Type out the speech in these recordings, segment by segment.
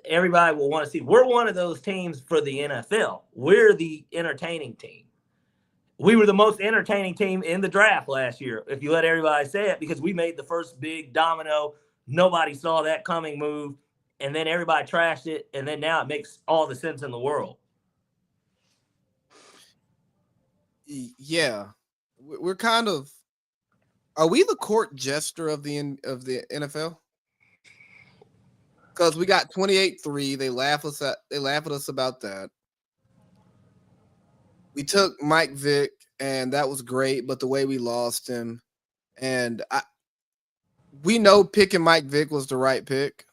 everybody will want to see. We're one of those teams for the NFL. We're the entertaining team. We were the most entertaining team in the draft last year, if you let everybody say it, because we made the first big domino. Nobody saw that coming move, and then everybody trashed it, and then now it makes all the sense in the world. Yeah, we're kind of. Are we the court jester of the NFL? Because we got 28-3. They laugh at us about that. We took Mike Vick, and that was great, but the way we lost him, and we know picking Mike Vick was the right pick,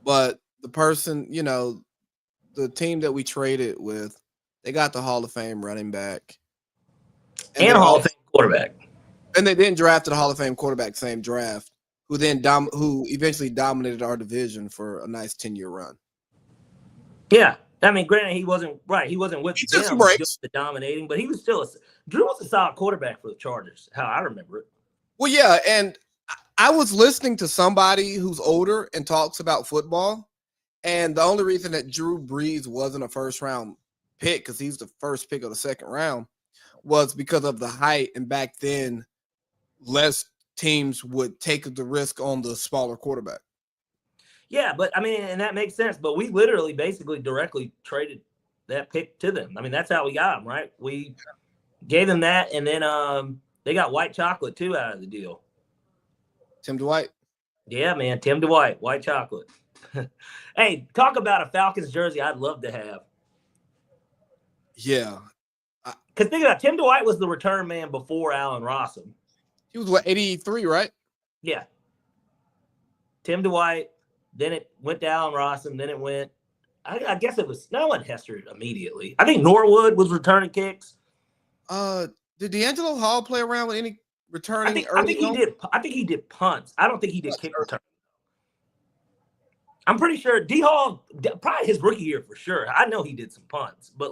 but the person, the team that we traded with, they got the Hall of Fame running back, and a Hall of Fame quarterback, and they then drafted a Hall of Fame quarterback same draft, who eventually dominated our division for a nice 10-year run. Yeah. I mean, granted, he wasn't right. He wasn't with them just the dominating, but he was still Drew was a solid quarterback for the Chargers, how I remember it. Well, yeah, and I was listening to somebody who's older and talks about football, and the only reason that Drew Brees wasn't a first-round pick, because he's the first pick of the second round, was because of the height, and back then, less teams would take the risk on the smaller quarterback. Yeah, but I mean, and that makes sense. But we literally, basically, directly traded that pick to them. I mean, that's how we got them, right? We gave them that, and then they got white chocolate too out of the deal. Tim Dwight. Yeah, man, Tim Dwight, white chocolate. Hey, talk about a Falcons jersey I'd love to have. Yeah, because think about it, Tim Dwight was the return man before Allen Rossum. He was 83, right? Yeah. Tim Dwight. Then it went to Allen Rossum. Then it went, I guess it was, no one Hester immediately. I think Norwood was returning kicks. Did D'Angelo Hall play around with any returning I think he did punts. I don't think he did kick return. I'm pretty sure D Hall, probably his rookie year for sure. I know he did some punts, but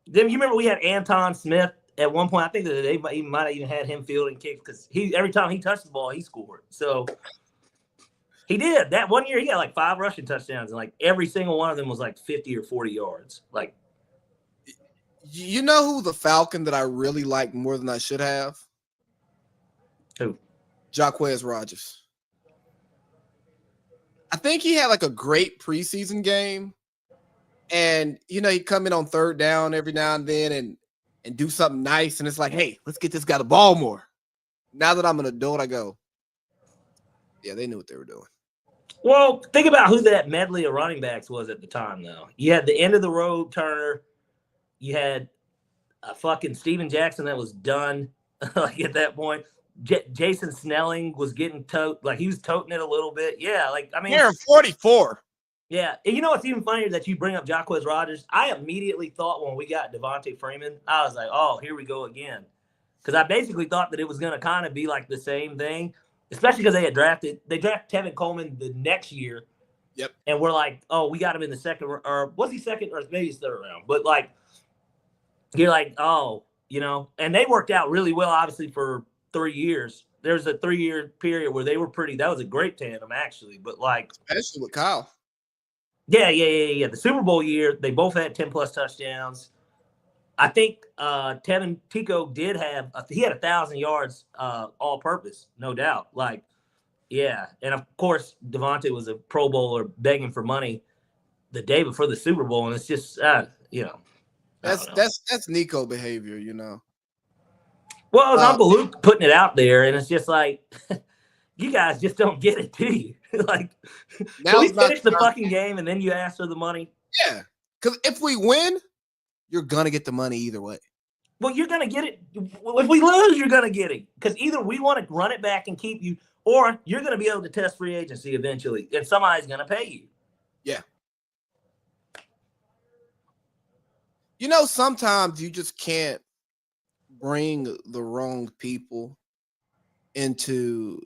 then you remember we had Anton Smith at one point. I think that they might have even had him fielding kicks because every time he touched the ball, he scored. So he did. That one year, he got 5 rushing touchdowns, and every single one of them was 50 or 40 yards. You know who the Falcon that I really like more than I should have? Who? Jacquizz Rodgers. I think he had a great preseason game, and he'd come in on third down every now and then and do something nice, and it's hey, let's get this guy the ball more. Now that I'm an adult, I go, yeah, they knew what they were doing. Well, think about who that medley of running backs was at the time, though. You had the end of the road Turner. You had a fucking Steven Jackson that was done at that point. Jason Snelling was getting he was toting it a little bit. Yeah, You're 44. Yeah, and you know what's even funnier that you bring up Jacquizz Rodgers? I immediately thought when we got Devontae Freeman, I was like, oh, here we go again. Because I basically thought that it was going to kind of be the same thing. Especially because they drafted Tevin Coleman the next year. Yep. And we're oh, we got him in the second, or was he second, or maybe his third round? But you're oh, and they worked out really well, obviously, for 3 years. There's a 3-year period where they were that was a great tandem, actually. But especially with Kyle. Yeah. The Super Bowl year, they both had 10 plus touchdowns. I think Tevin Tico did have he had 1,000 yards all purpose, no doubt. Yeah, and of course Devontae was a Pro Bowler begging for money the day before the Super Bowl, and it's just that's Nico behavior, Well, it was Uncle Luke putting it out there, and it's just you guys just don't get it, do you? Can we finish the fucking game and then you ask for the money? Yeah, because if we win, you're going to get the money either way. Well, you're going to get it. If we lose, you're going to get it. Because either we want to run it back and keep you, or you're going to be able to test free agency eventually, and somebody's going to pay you. Yeah. Sometimes you just can't bring the wrong people into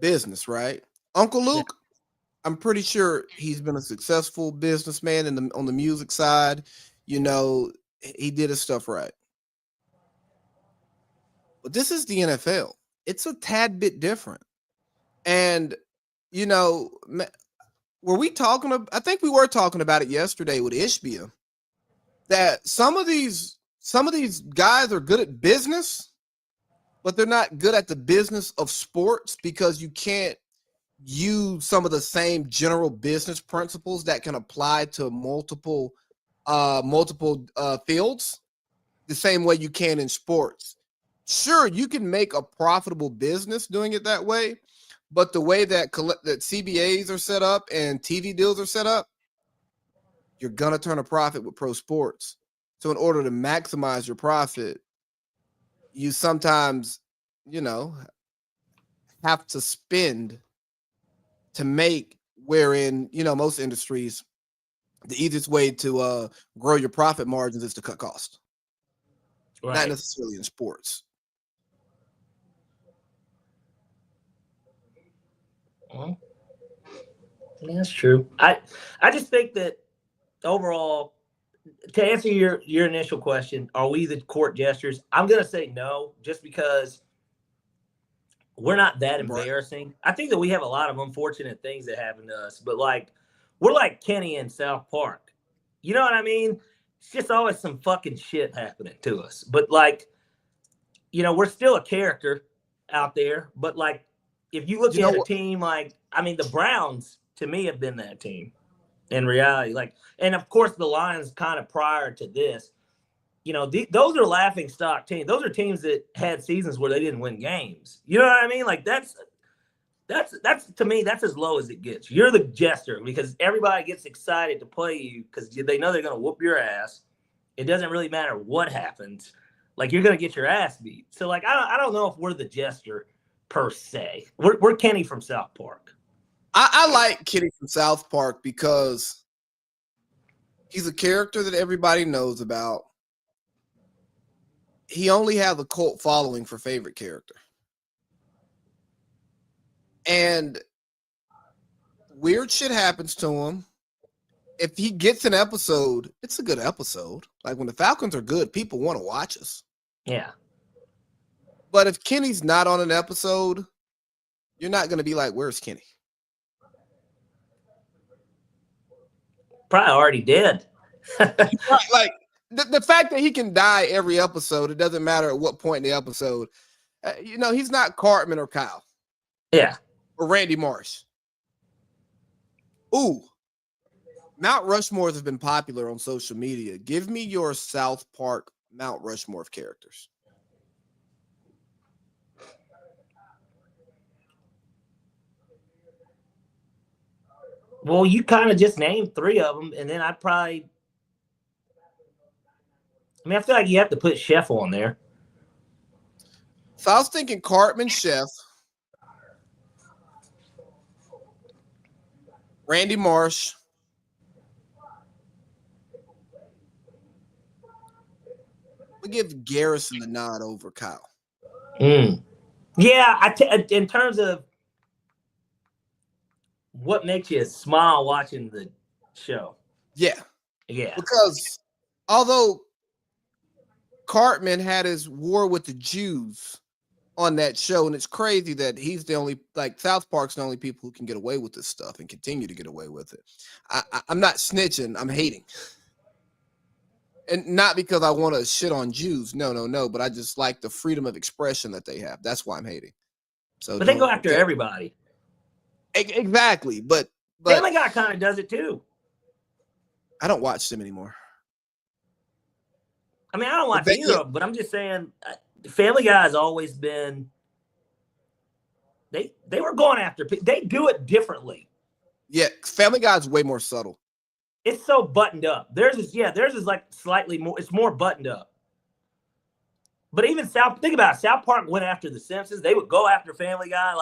business, right? Uncle Luke, yeah. I'm pretty sure he's been a successful businessman on the music side. He did his stuff right. But this is the NFL. It's a tad bit different. And you know, were we talking about, I think we were talking about it yesterday with Ishbia, that some of these guys are good at business, but they're not good at the business of sports because you can't use some of the same general business principles that can apply to multiple fields the same way you can in sports. Sure, you can make a profitable business doing it that way, but the way that CBAs are set up and TV deals are set up, you're gonna turn a profit with pro sports. So in order to maximize your profit, you sometimes, have to spend to make, wherein, most industries, the easiest way to grow your profit margins is to cut costs. Right. Not necessarily in sports. Well, yeah, that's true. I just think that overall, to answer your initial question, are we the court jesters? I'm gonna say no, just because we're not that embarrassing. Right. I think that we have a lot of unfortunate things that happen to us, but we're like Kenny in South Park. You know what I mean? It's just always some fucking shit happening to us. But we're still a character out there. But if you look at a team the Browns to me have been that team in reality. And of course the Lions kind of prior to this. Those are laughing stock teams. Those are teams that had seasons where they didn't win games. You know what I mean? That's to me, that's as low as it gets. You're the jester because everybody gets excited to play you because they know they're going to whoop your ass. It doesn't really matter what happens. You're going to get your ass beat. So I don't know if we're the jester per se. We're Kenny from South Park. I like Kenny from South Park because he's a character that everybody knows about. He only has a cult following for favorite character. And weird shit happens to him. If he gets an episode, it's a good episode. When the Falcons are good, people want to watch us. Yeah. But if Kenny's not on an episode, you're not going to be like, where's Kenny? Probably already dead. The fact that he can die every episode, it doesn't matter at what point in the episode. He's not Cartman or Kyle. Yeah. Or Randy Marsh. Ooh. Mount Rushmores have been popular on social media. Give me your South Park Mount Rushmore of characters. Well, you kind of just named 3 of them, and then I feel like you have to put Chef on there. So I was thinking Cartman, Chef, Randy Marsh, we give Garrison the nod over Kyle. Yeah, in terms of what makes you smile watching the show. Yeah. Yeah. Because although Cartman had his war with the Jews on that show, and it's crazy that he's the only, South Park's the only people who can get away with this stuff and continue to get away with it. I'm not snitching, I'm hating. And not because I want to shit on Jews. No. But I just like the freedom of expression that they have. That's why I'm hating. But they go after everybody. Exactly. But Family Guy kind of does it too. I don't watch them anymore. I don't watch either of them, but I'm just saying Family Guy has always been they were going after people. They do it differently. Yeah, Family Guy is way more subtle. It's so buttoned up. Theirs is slightly more. It's more buttoned up. But even think about it. South Park went after The Simpsons. They would go after Family Guy.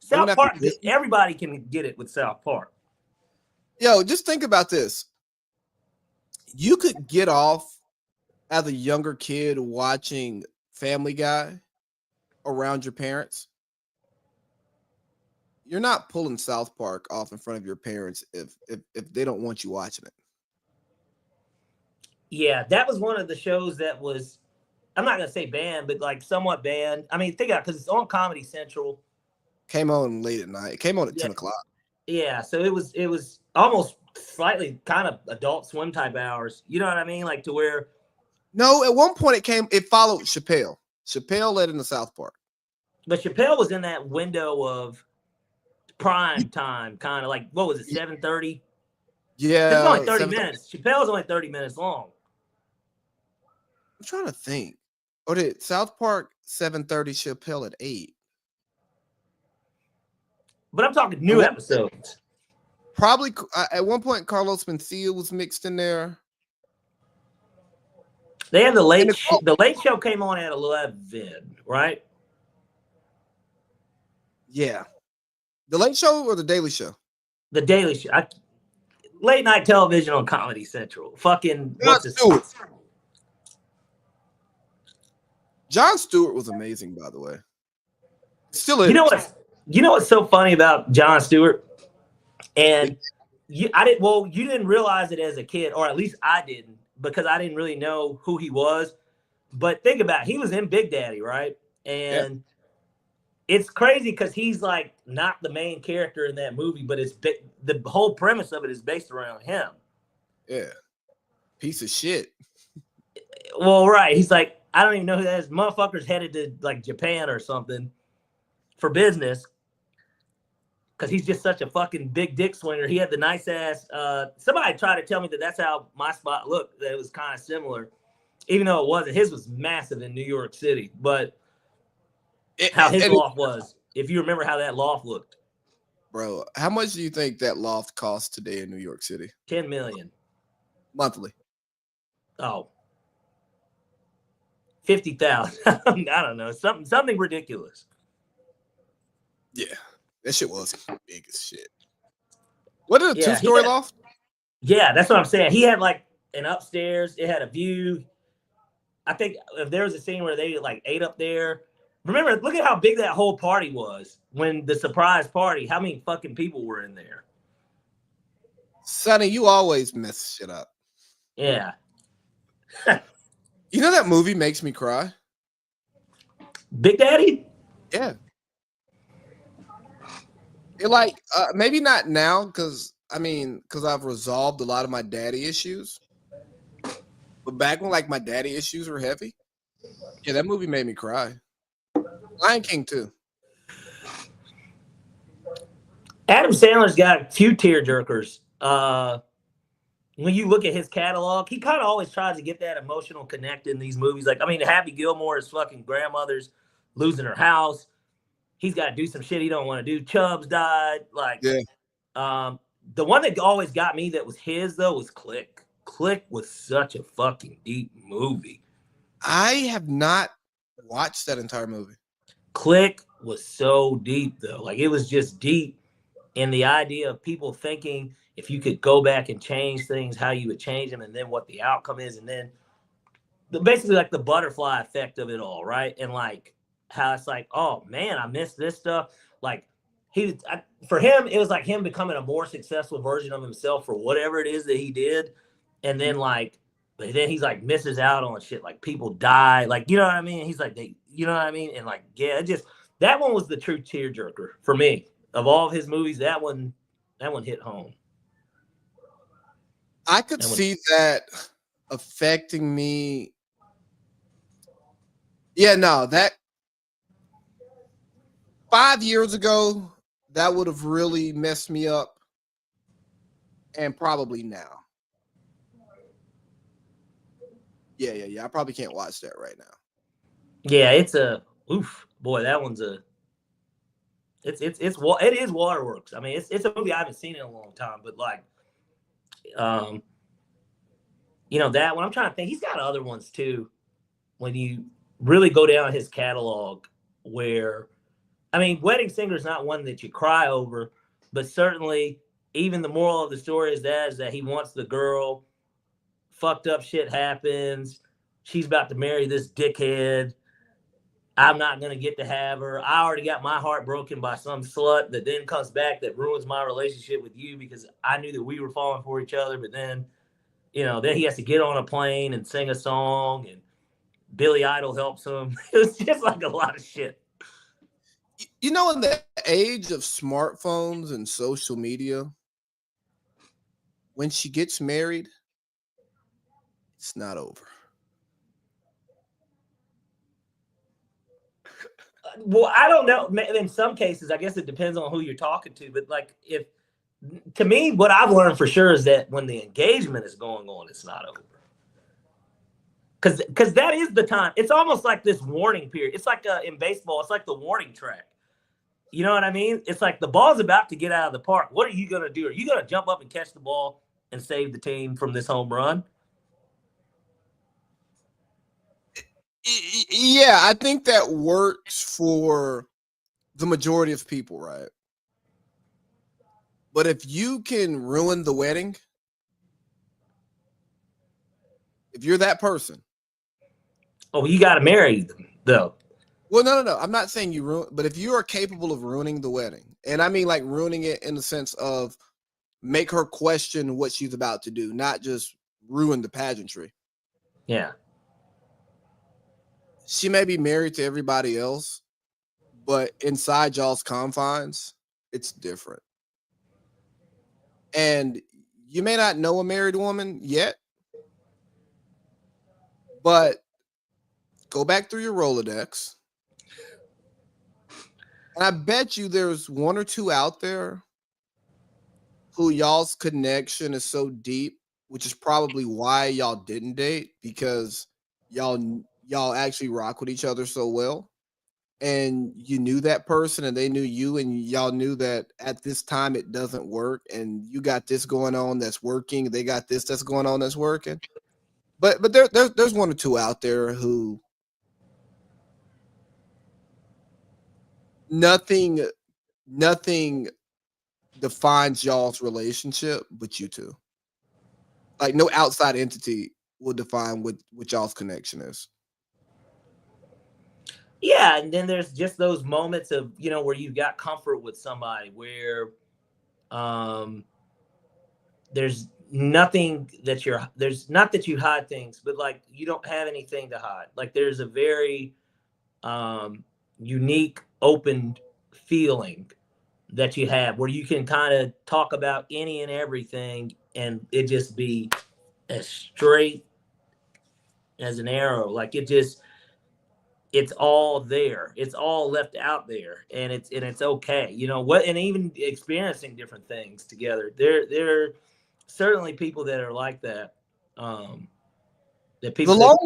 South Park, everybody can get it with South Park. Yo, just think about this. You could get off as a younger kid watching Family Guy around your parents. You're not pulling South Park off in front of your parents if they don't want you watching it. Yeah, that was one of the shows that was, I'm not going to say banned, but somewhat banned. Think about it, because it's on Comedy Central. Came on late at night. It came on at Yeah. 10 o'clock. Yeah, so it was almost slightly kind of Adult Swim type hours. You know what I mean? Like to where No, at one point it followed Chappelle. Chappelle led into South Park. but Chappelle was in that window of prime time, kind of like what was it, 7:30? Yeah. It's only 30 minutes. Chappelle's only 30 minutes long. I'm trying to think. Or did South Park 7:30, Chappelle at 8? But I'm talking new episodes. Probably at one point Carlos Mencia was mixed in there. They had the late show came on at 11, right? Yeah. The Late Show or the Daily Show? The Daily Show. Late night television on Comedy Central. Fucking Jon Stewart. Jon Stewart was amazing, by the way. Still is. You know what's so funny about Jon Stewart? And you didn't realize it as a kid, or at least I didn't, because I didn't really know who he was. But think about it, he was in Big Daddy, right? And it's crazy because he's like not the main character in that movie, but the whole premise of it is based around him. Yeah. Piece of shit. Well, right. He's like, I don't even know who that is. Motherfucker's headed to like Japan or something for business because he's just such a fucking big dick swinger. He had the nice ass. Somebody tried to tell me that that's how my spot looked, that it was kind of similar, even though it wasn't. His was massive in New York City, but how his loft was, if you remember how that loft looked. Bro, how much do you think that loft costs today in New York City? $10 million. Monthly. Oh. 50,000. I don't know. Something ridiculous. Yeah. That shit was big as shit. What is a two-story loft? Yeah, that's what I'm saying. He had like an upstairs. It had a view. I think if there was a scene where they like ate up there. Remember, look at how big that whole party was when the surprise party. How many fucking people were in there? Sonny, you always mess shit up. Yeah. You know that movie makes me cry? Big Daddy? Yeah. It like maybe not now because I've resolved a lot of my daddy issues. But back when like my daddy issues were heavy, yeah, that movie made me cry. Lion King too. Adam Sandler's got a few tearjerkers. When you look at his catalog, he kind of always tries to get that emotional connect in these movies. Like, I mean, Happy Gilmore's fucking grandmother's losing her house. He's got to do some shit he don't want to do. Chubbs died. Like, the one that always got me that was his, though, was Click. Click was such a fucking deep movie. I have not watched that entire movie. Click was so deep, though. Like, it was just deep in the idea of people thinking if you could go back and change things, how you would change them, and then what the outcome is, and then basically like the butterfly effect of it all, right? And like how it's like, oh man, I missed this stuff. Like for him, it was like him becoming a more successful version of himself for whatever it is that he did, and then like, but then he's like misses out on shit, like people die, like you know what I mean? He's like, you know what I mean? And like, yeah, it just that one was the true tearjerker for me of all of his movies. That one hit home. I could see that affecting me. Yeah, no, that 5 years ago, that would have really messed me up. And probably now. Yeah. I probably can't watch that right now. Yeah, it's a boy, that one's a it is Waterworks. I mean, it's a movie I haven't seen in a long time, but like you know, that one I'm trying to think, he's got other ones too. When you really go down his catalog, where I mean, Wedding Singer is not one that you cry over, but certainly even the moral of the story is that he wants the girl, fucked up shit happens, she's about to marry this dickhead, I'm not going to get to have her, I already got my heart broken by some slut that then comes back that ruins my relationship with you because I knew that we were falling for each other, but then, you know, then he has to get on a plane and sing a song and Billy Idol helps him. It was just like a lot of shit. You know, in the age of smartphones and social media, when she gets married, it's not over. Well, I don't know. In some cases, I guess it depends on who you're talking to. But like, if to me, what I've learned for sure is that when the engagement is going on, it's not over. Because that is the time. It's almost like this warning period. It's like in baseball, it's like the warning track. You know what I mean? It's like the ball's about to get out of the park. What are you going to do? Are you going to jump up and catch the ball and save the team from this home run? Yeah, I think that works for the majority of people, right? But if you can ruin the wedding, if you're that person, Oh, you got to marry them, though. well, no. I'm not saying you ruin, but if you are capable of ruining the wedding, and I mean like ruining it in the sense of make her question what she's about to do, not just ruin the pageantry. Yeah. She may be married to everybody else, but inside y'all's confines, it's different. And you may not know a married woman yet, but go back through your Rolodex. And I bet you there's one or two out there who y'all's connection is so deep, which is probably why y'all didn't date, because y'all actually rock with each other so well. And you knew that person and they knew you, and y'all knew that at this time it doesn't work, and you got this going on that's working, they got this that's going on that's working. But there's one or two out there who nothing defines y'all's relationship but you two. Like no outside entity will define what y'all's connection is. Yeah, and then there's just those moments of, where you've got comfort with somebody where um there's nothing that there's not that you hide things, but like you don't have anything to hide. Like there's a very unique, open feeling that you have where you can kind of talk about any and everything and it just be as straight as an arrow. Like it's all there. It's all left out there, and it's okay. And even experiencing different things together. There are certainly people that are like that. That people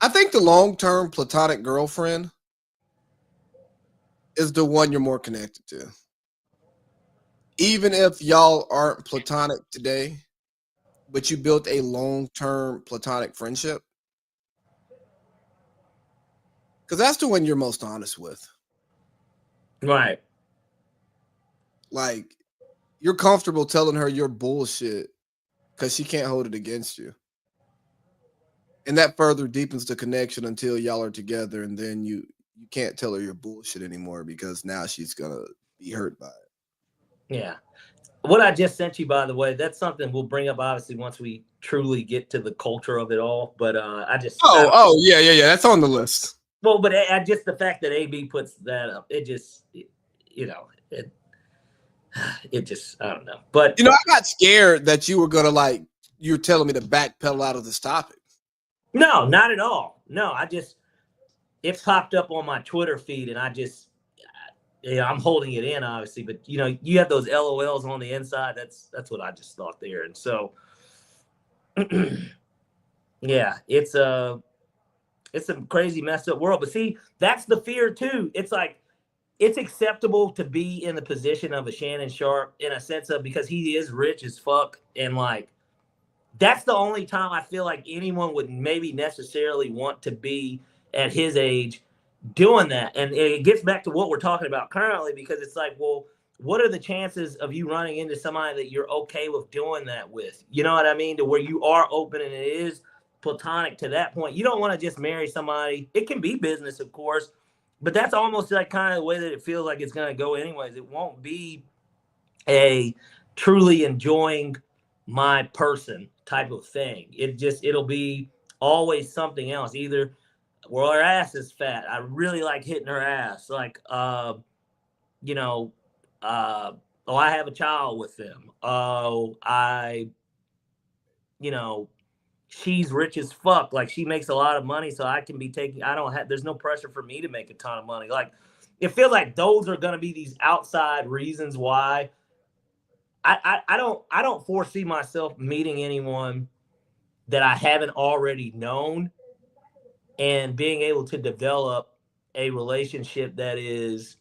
I think the long-term platonic girlfriend is the one you're more connected to. Even if y'all aren't platonic today, but you built a long-term platonic friendship, because that's the one you're most honest with. right. Like you're comfortable telling her your bullshit because she can't hold it against you. And that further deepens the connection until y'all are together, and then you can't tell her your bullshit anymore because now she's gonna be hurt by it. Yeah. What I just sent you, by the way, that's something we'll bring up obviously once we truly get to the culture of it all. But Yeah. That's on the list. Well, but just the fact that AB puts that up, it just, it just, I don't know. But I got scared that you were gonna you're telling me to backpedal out of this topic. No, not at all. No, it popped up on my Twitter feed, and I'm holding it in, obviously. But you have those LOLs on the inside. That's what I just thought there, and so, yeah, it's a crazy, messed up world. But see, that's the fear too. It's like it's acceptable to be in the position of a Shannon Sharpe in a sense of because he is rich as fuck, and like that's the only time I feel like anyone would maybe necessarily want to be at his age doing that. And it gets back to what we're talking about currently, because it's like, well, what are the chances of you running into somebody that you're okay with doing that with? You know what I mean? To where you are open and it is platonic to that point. You don't want to just marry somebody. It can be business, of course, but that's almost like kind of the way that it feels like it's going to go anyways. It won't be a truly enjoying my person type of thing. It'll be always something else. Either well, her ass is fat. I really like hitting her ass. Like, you know, oh, I have a child with them. Oh, you know, she's rich as fuck. Like, she makes a lot of money, so I can be taking. I don't have. There's no pressure for me to make a ton of money. Like, it feels like those are gonna be these outside reasons why. I don't foresee myself meeting anyone that I haven't already known and being able to develop a relationship that is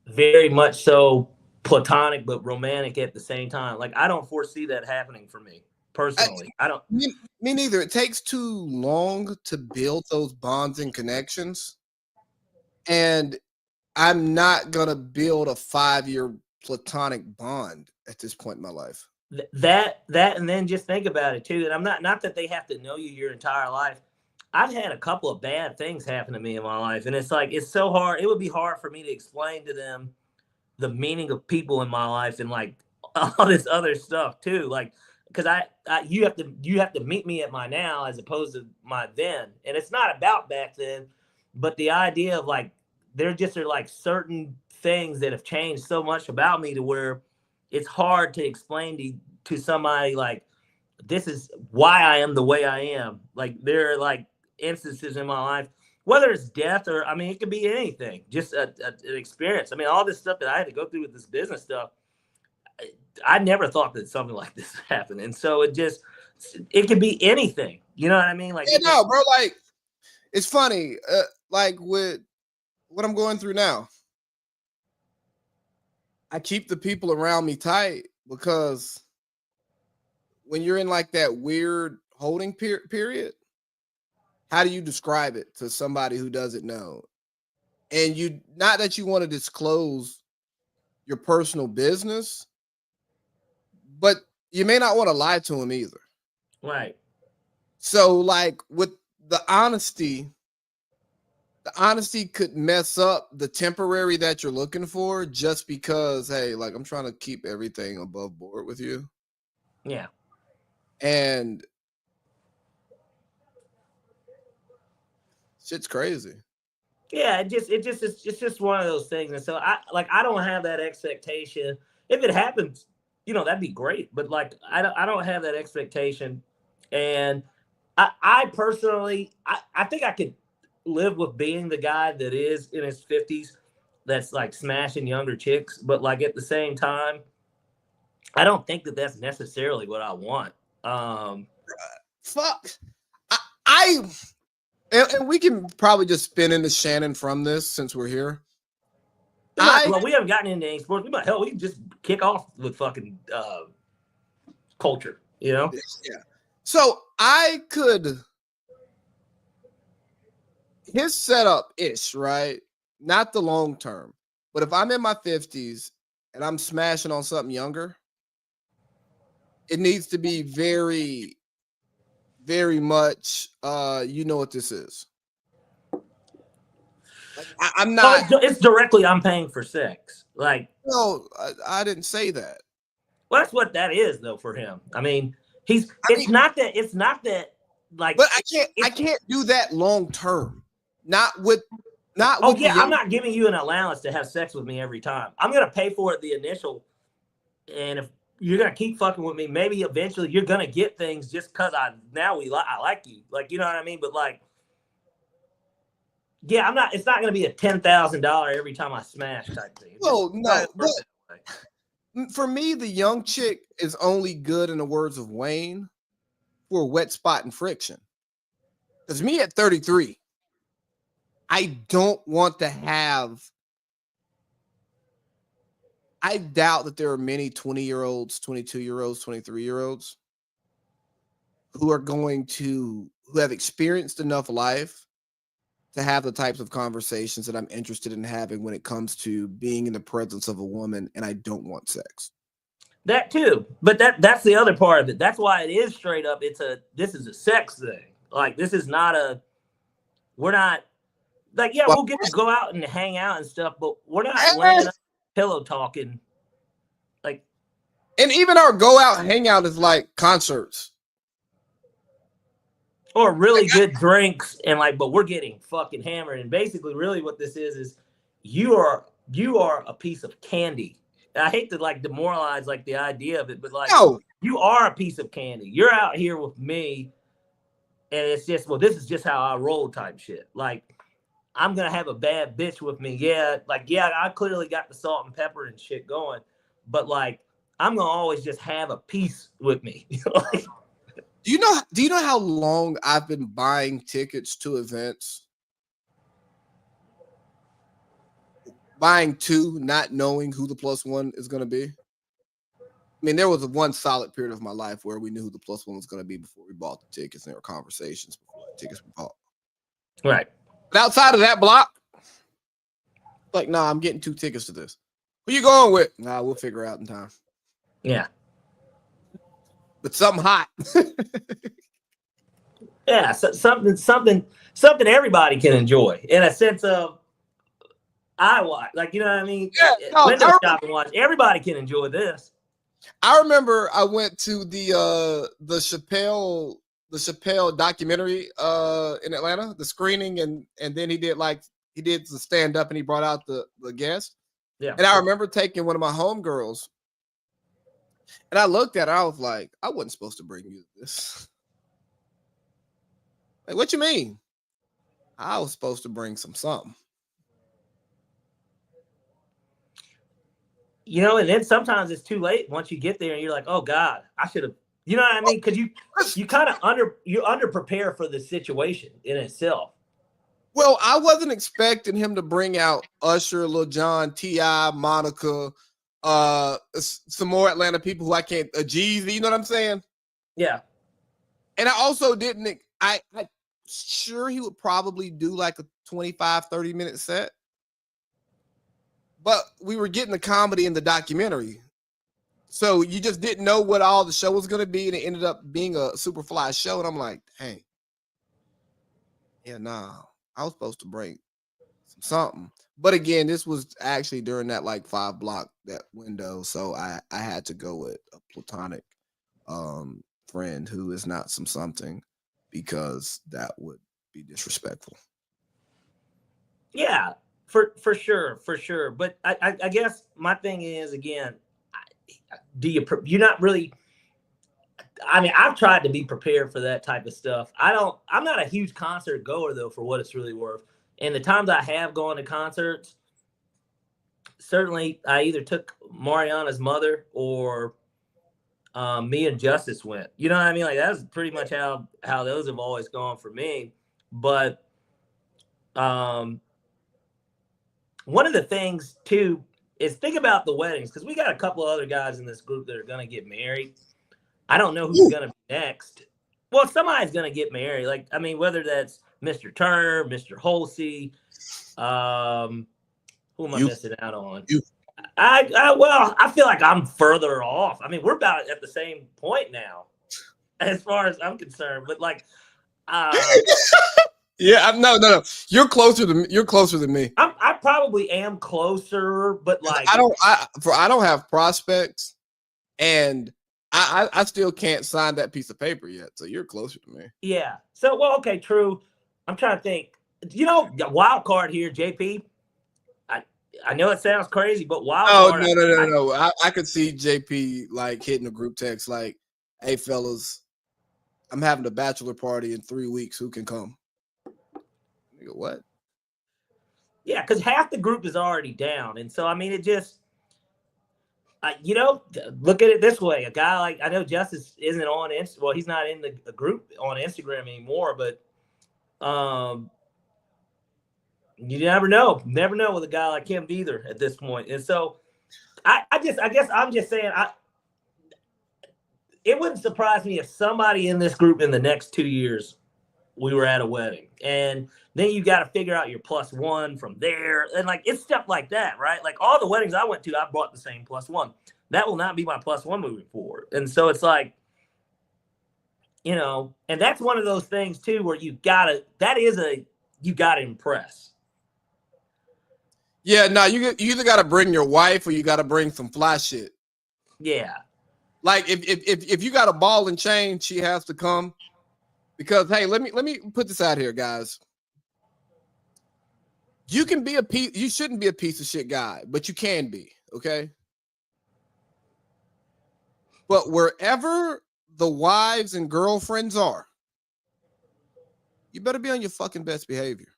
very much so platonic but romantic at the same time. Like, I don't foresee that happening for me personally. I don't. Me neither. It takes too long to build those bonds and connections, and I'm not gonna build a 5-year platonic bond at this point in my life. That and then just think about it too. And I'm not that they have to know you your entire life. I've had a couple of bad things happen to me in my life, and it's like it's so hard. It would be hard for me to explain to them the meaning of people in my life and like all this other stuff too. Like, because you have to meet me at my now as opposed to my then, and it's not about back then, but the idea of like there just are like certain things that have changed so much about me to where it's hard to explain to somebody like this is why I am the way I am. Like, there are like instances in my life, whether it's death or I mean it could be anything, just an experience. I mean, all this stuff that I had to go through with this business stuff, I never thought that something like this happened. And so it could be anything. You know what I mean? Like, yeah, no, bro. Like, it's funny. Like with what I'm going through now, I keep the people around me tight because when you're in like that weird holding period, how do you describe it to somebody who doesn't know? And you, not that you want to disclose your personal business, but you may not want to lie to them either. Right. So like with the honesty could mess up the temporary that you're looking for just because, hey, like I'm trying to keep everything above board with you. Yeah. And shit's crazy. Yeah, it's just one of those things. And so I don't have that expectation. If it happens, that'd be great. But like I don't have that expectation. And I personally I think I could live with being the guy that is in his 50s that's like smashing younger chicks, but like at the same time, I don't think that that's necessarily what I want. Fuck. And we can probably just spin into Shannon from this since we're here. Well, we haven't gotten into any sports. We can just kick off with fucking culture, Yeah. So I could his setup ish, right? Not the long term, but if I'm in my 50s and I'm smashing on something younger, it needs to be very, very much. You know what this is. Like, I'm not. It's directly I'm paying for sex. Like, no, I didn't say that. Well, that's what that is, though, for him. I mean, it's not that. Like, but I can't do that long term. Not with. I'm not giving you an allowance to have sex with me every time. I'm gonna pay for it the initial, and if you're gonna keep fucking with me, maybe eventually you're gonna get things just because I like you, like, you know what I mean. But like, yeah, I'm not. It's not gonna be a $10,000 every time I smash type thing. No. But for me, the young chick is only good, in the words of Wayne, for a wet spot and friction. Because me at 33. I don't want to have. I doubt that there are many 20-year-olds, 22-year-olds, 23-year-olds who have experienced enough life to have the types of conversations that I'm interested in having when it comes to being in the presence of a woman and I don't want sex. That too. But that's the other part of it. That's why it is straight up. This is a sex thing. Like, this is not we're not. Like, yeah, we'll get to go out and hang out and stuff, but we're not laying up pillow talking. Like, and even our go out hang out is like concerts. or really good drinks, and like, but we're getting fucking hammered. And basically, really, what this is you are a piece of candy. And I hate to like demoralize like the idea of it, but like No, you are a piece of candy. You're out here with me, and it's just, well, this is just how I roll type shit. Like, I'm gonna have a bad bitch with me. Yeah, like, yeah, I clearly got the salt and pepper and shit going, but like, I'm gonna always just have a piece with me. Like, do you know how long I've been buying tickets to events? Buying two, not knowing who the plus one is going to be. I mean, there was one solid period of my life where we knew who the plus one was going to be before we bought the tickets, and there were conversations before the tickets were bought. right. But outside of that block, like, nah, I'm getting 2 tickets to this. Who you going with? Nah, we'll figure out in time. Yeah. But something hot. Yeah, so something everybody can enjoy in a sense of I watch, like, you know what I mean? Yeah, no, window shopping watch. Everybody can enjoy this. I remember I went to the Chappelle documentary in Atlanta, the screening, and then he did the stand up and he brought out the guest. Yeah. And I remember taking one of my homegirls, and I looked at her, I was like, I wasn't supposed to bring you this. Like, what you mean? I was supposed to bring something. You know, and then sometimes it's too late once you get there and you're like, oh God, I should have, you know what I mean? Because you kind of under prepare for the situation in itself. Well, I wasn't expecting him to bring out Usher, Lil Jon, T.I., Monica, some more Atlanta people who I can't, Jeezy, you know what I'm saying? Yeah. And I also didn't, I sure he would probably do like a 25, 30-minute set. But we were getting the comedy in the documentary. So you just didn't know what all the show was going to be, and it ended up being a super fly show. And I'm like, dang. Yeah, nah. I was supposed to bring something. But again, this was actually during that like 5 block, that window. So I had to go with a platonic friend who is not something, because that would be disrespectful. Yeah, for sure. But I guess my thing is, again, you're not really, I mean, I've tried to be prepared for that type of stuff. I'm not a huge concert goer though, for what it's really worth. And the times I have gone to concerts, certainly I either took Mariana's mother or me and Justice went. You know what I mean? Like, that's pretty much how those have always gone for me. But one of the things too is think about the weddings, because we got a couple of other guys in this group that are going to get married. I don't know who's going to be next. Well, somebody's going to get married. Like, I mean, whether that's Mr. Turner, Mr. Holsey, who am I missing out on? I feel like I'm further off. I mean, we're about at the same point now, as far as I'm concerned. But like, yeah, no. You're closer than me. I probably am closer, but like, I don't have prospects, and I still can't sign that piece of paper yet. So you're closer to me. Yeah. So, well, okay, true. I'm trying to think. You know, wild card here, JP. I know it sounds crazy, but wild card. No. I could see JP like hitting a group text like, "Hey fellas, I'm having a bachelor party in 3 weeks. Who can come?" Nigga, what? Yeah, because half the group is already down, and so I mean, it just, you know, look at it this way: a guy like, I know Justice isn't on well, he's not in the group on Instagram anymore, but you never know with a guy like him either at this point. And so I guess I'm just saying, it wouldn't surprise me if somebody in this group in the next 2 years we were at a wedding, and then you got to figure out your plus one from there. And like, it's stuff like that, right? Like, all the weddings I went to, I brought the same plus one. That will not be my plus one moving forward. And so it's like, you know, and that's one of those things too, where you gotta impress. Yeah, no, you either got to bring your wife or you got to bring some fly shit. Yeah. Like if you got a ball and chain, she has to come. Because hey, let me put this out here, guys. You can be you shouldn't be a piece of shit guy, but you can be, okay? But wherever the wives and girlfriends are, you better be on your fucking best behavior.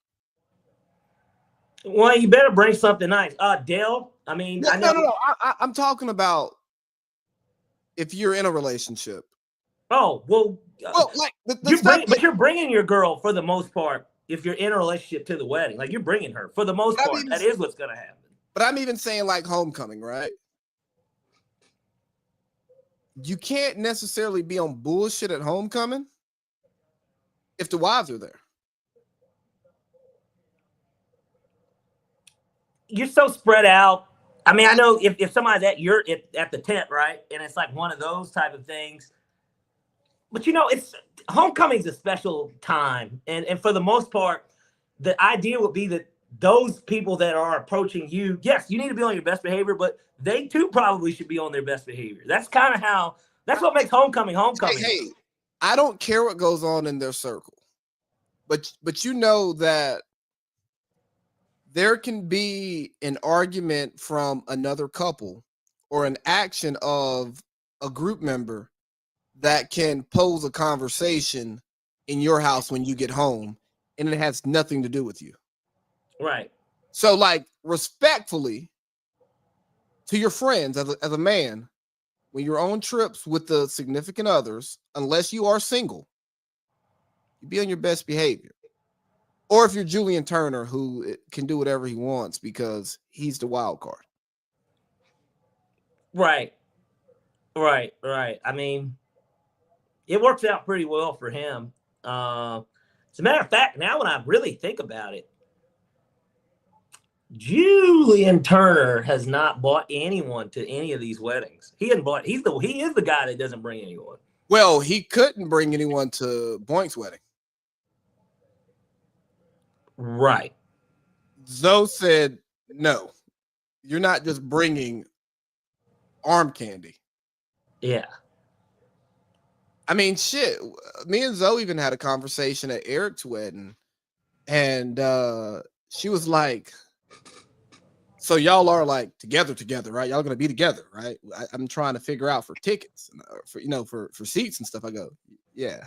Well, you better bring something nice. Dale, I mean, No, I know. no. I'm talking about if you're in a relationship. Oh, well, like you're bringing your girl for the most part. If you're in a relationship to the wedding, like you're bringing her for the most part. That is what's going to happen. But I'm even saying like homecoming, right? You can't necessarily be on bullshit at homecoming if the wives are there. You're so spread out. I mean, I know if somebody's at the tent, right, and it's like one of those type of things. But it's homecoming's a special time, and for the most part, the idea would be that those people that are approaching you, yes, you need to be on your best behavior, but they too probably should be on their best behavior. That's kind of that's what makes homecoming. Hey, I don't care what goes on in their circle, but you know that there can be an argument from another couple or an action of a group member that can pose a conversation in your house when you get home, and it has nothing to do with you. Right. So, like, respectfully to your friends as a man, when you're on trips with the significant others, unless you are single, you be on your best behavior. Or if you're Julian Turner, who can do whatever he wants because he's the wild card. Right. I mean, it works out pretty well for him. As a matter of fact, now when I really think about it, Julian Turner has not bought anyone to any of these weddings. He is the guy that doesn't bring anyone. Well, he couldn't bring anyone to Boink's wedding. Right. Zoe said, no, you're not just bringing arm candy. Yeah. I mean, shit. Me and Zoe even had a conversation at Eric's wedding, and she was like, so y'all are like together, right? Y'all gonna be together, right? I'm trying to figure out for tickets, for seats and stuff. I go, yeah.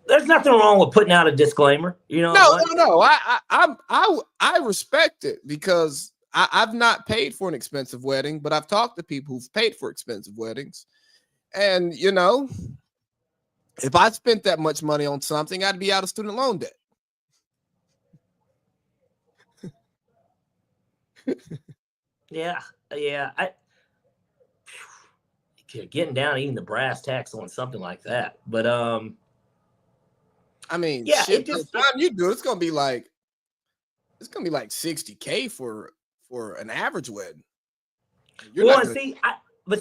There's nothing wrong with putting out a disclaimer. No. I respect it because I've not paid for an expensive wedding, but I've talked to people who've paid for expensive weddings, and if I spent that much money on something, I'd be out of student loan debt. Yeah. Getting down even the brass tacks on something like that, but I mean, yeah, shit, by the time you do it, it's gonna be like $60K for an average wedding.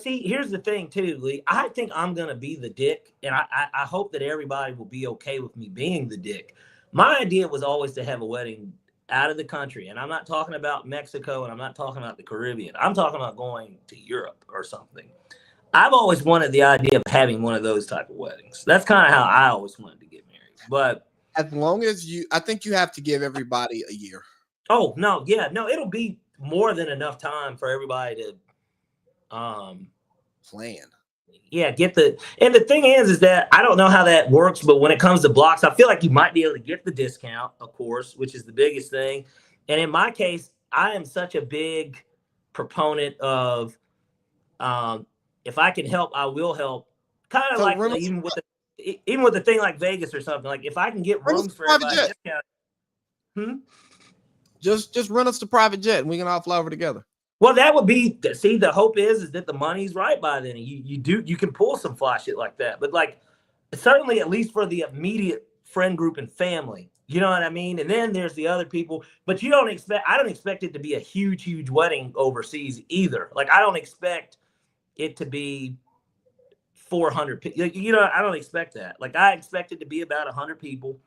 See, here's the thing too, Lee. I think I'm gonna be the dick, and I hope that everybody will be okay with me being the dick. My idea was always to have a wedding out of the country, and I'm not talking about Mexico, and I'm not talking about the Caribbean. I'm talking about going to Europe or something. I've always wanted the idea of having one of those type of weddings. That's kind of how I always wanted to get married. But as long as I think you have to give everybody a year. Oh, no. Yeah, no, it'll be more than enough time for everybody to plan. Yeah, and the thing is that I don't know how that works, but when it comes to blocks, I feel like you might be able to get the discount, of course, which is the biggest thing. And in my case, I am such a big proponent of if I can help, I will help. Kind of like even with the thing like Vegas or something. Like if I can get rooms for everybody discount. Just run us the private jet and we can all fly over together. Well, that would be, see, the hope is that the money's right by then. You can pull some fly shit like that. But like, certainly at least for the immediate friend group and family, you know what I mean? And then there's the other people, but I don't expect it to be a huge wedding overseas either. Like, I don't expect it to be 400 people. I don't expect that. Like, I expect it to be about 100 people.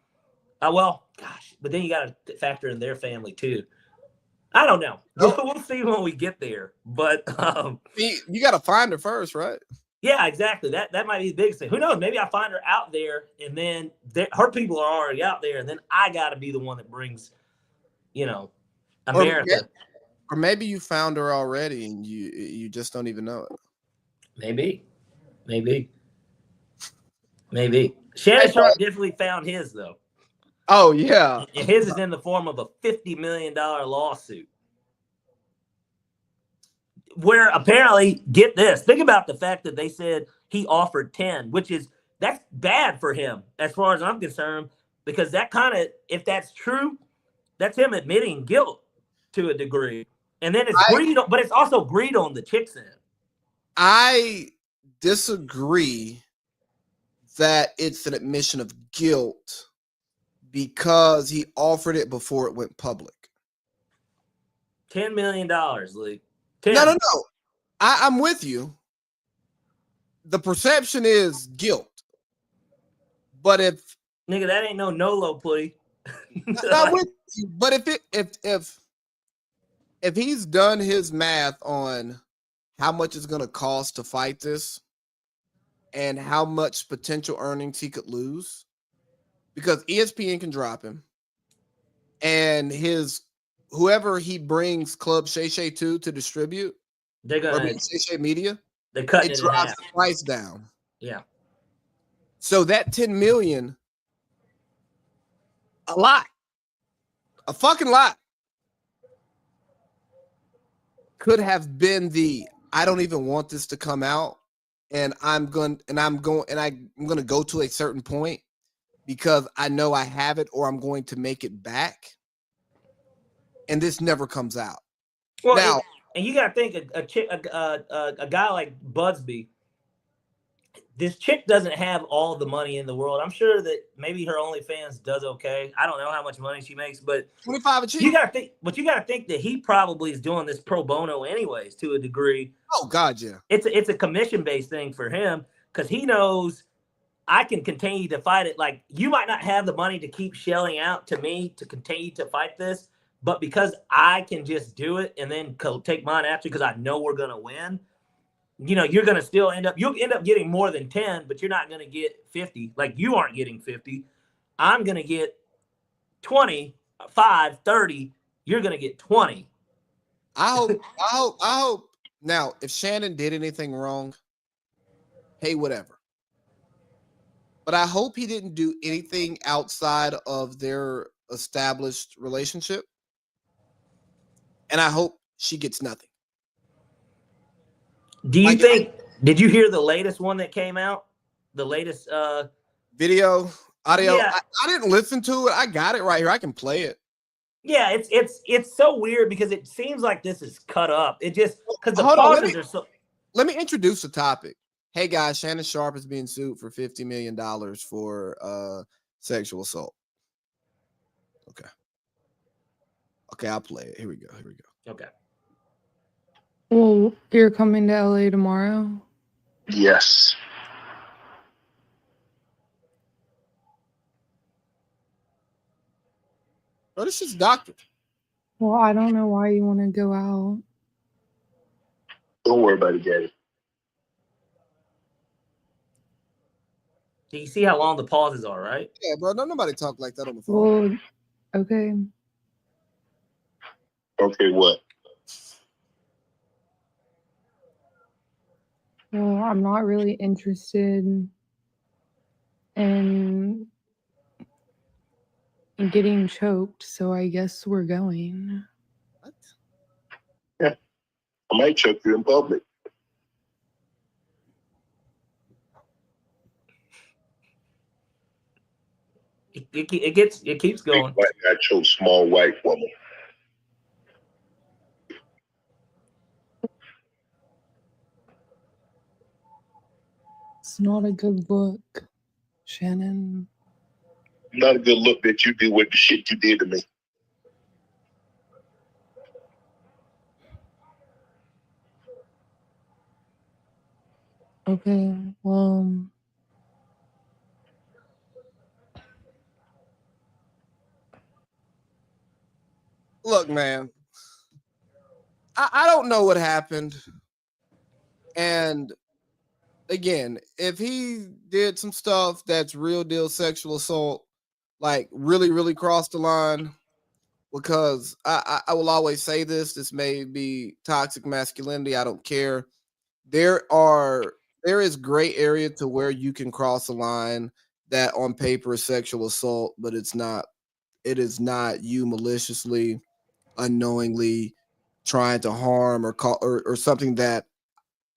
Well, gosh, but then you got to factor in their family too. I don't know. We'll see when we get there. But you got to find her first, right? Yeah, exactly. That might be the biggest thing. Who knows? Maybe I find her out there, and then her people are already out there, and then I got to be the one that brings, Or America. or maybe you found her already and you just don't even know it. Maybe. Shannon Sharp definitely found his though. Oh yeah, And his is in the form of a $50 million lawsuit. Where apparently, get this, think about the fact that they said he offered 10, that's bad for him as far as I'm concerned, because that kind of, if that's true, that's him admitting guilt to a degree. And then it's greed, but it's also greed on the chick's end. I disagree that it's an admission of guilt because he offered it before it went public. $10 million, Lee. No. I'm with you. The perception is guilt. But if nigga, that ain't no Nolo plea. I'm with you. But if he's done his math on how much it's gonna cost to fight this and how much potential earnings he could lose, because ESPN can drop him, and whoever he brings Club Shay Shay to distribute, they're gonna Shay Shay Media. They're cutting it it drives in half. the price down. Yeah. So that 10 million, a fucking lot, could have been I don't even want this to come out, and I'm going to go to a certain point because I know I have it or I'm going to make it back, and this never comes out. Well, now, and you got to think a guy like Budsby, this chick doesn't have all the money in the world. I'm sure that maybe her OnlyFans does okay. I don't know how much money she makes, but 25 a check. You got to think that he probably is doing this pro bono anyways to a degree. Oh God, yeah. It's a commission based thing for him because he knows I can continue to fight it. Like, you might not have the money to keep shelling out to me to continue to fight this, but because I can just do it and then take mine after because I know we're gonna win. You're going to still you'll end up getting more than 10, but you're not going to get 50. Like, you aren't getting 50. I'm going to get 20, 5, 30. You're going to get 20. I hope. Now, if Shannon did anything wrong, hey, whatever. But I hope he didn't do anything outside of their established relationship. And I hope she gets nothing. Do you think? Did you hear the latest one that came out? The latest video, audio. Yeah. I didn't listen to it. I got it right here. I can play it. Yeah, it's so weird because it seems like this is cut up. It just because the pauses are so. Let me introduce the topic. Hey guys, Shannon Sharp is being sued for $50 million for sexual assault. Okay, I'll play it. Here we go. Okay. Well, you're coming to LA tomorrow? Yes. Oh, this is doctor. Well, I don't know why you want to go out. Don't worry about it, Daddy. Do you see how long the pauses are, right? Yeah, bro. Don't nobody talk like that on the phone. Well, okay. Okay, what? Well, I'm not really interested in getting choked, so I guess we're going. What? Yeah. I might choke you in public. It keeps going. Big white guy choke small white woman. It's not a good look, Shannon. Not a good look that you did with the shit you did to me. Okay, well, look, man, I don't know what happened, and again, if he did some stuff that's real deal sexual assault, like really, really crossed the line, because I will always say this may be toxic masculinity. I don't care. There is gray area to where you can cross a line that on paper is sexual assault, but it's not. It is not you maliciously, unknowingly trying to harm or something that,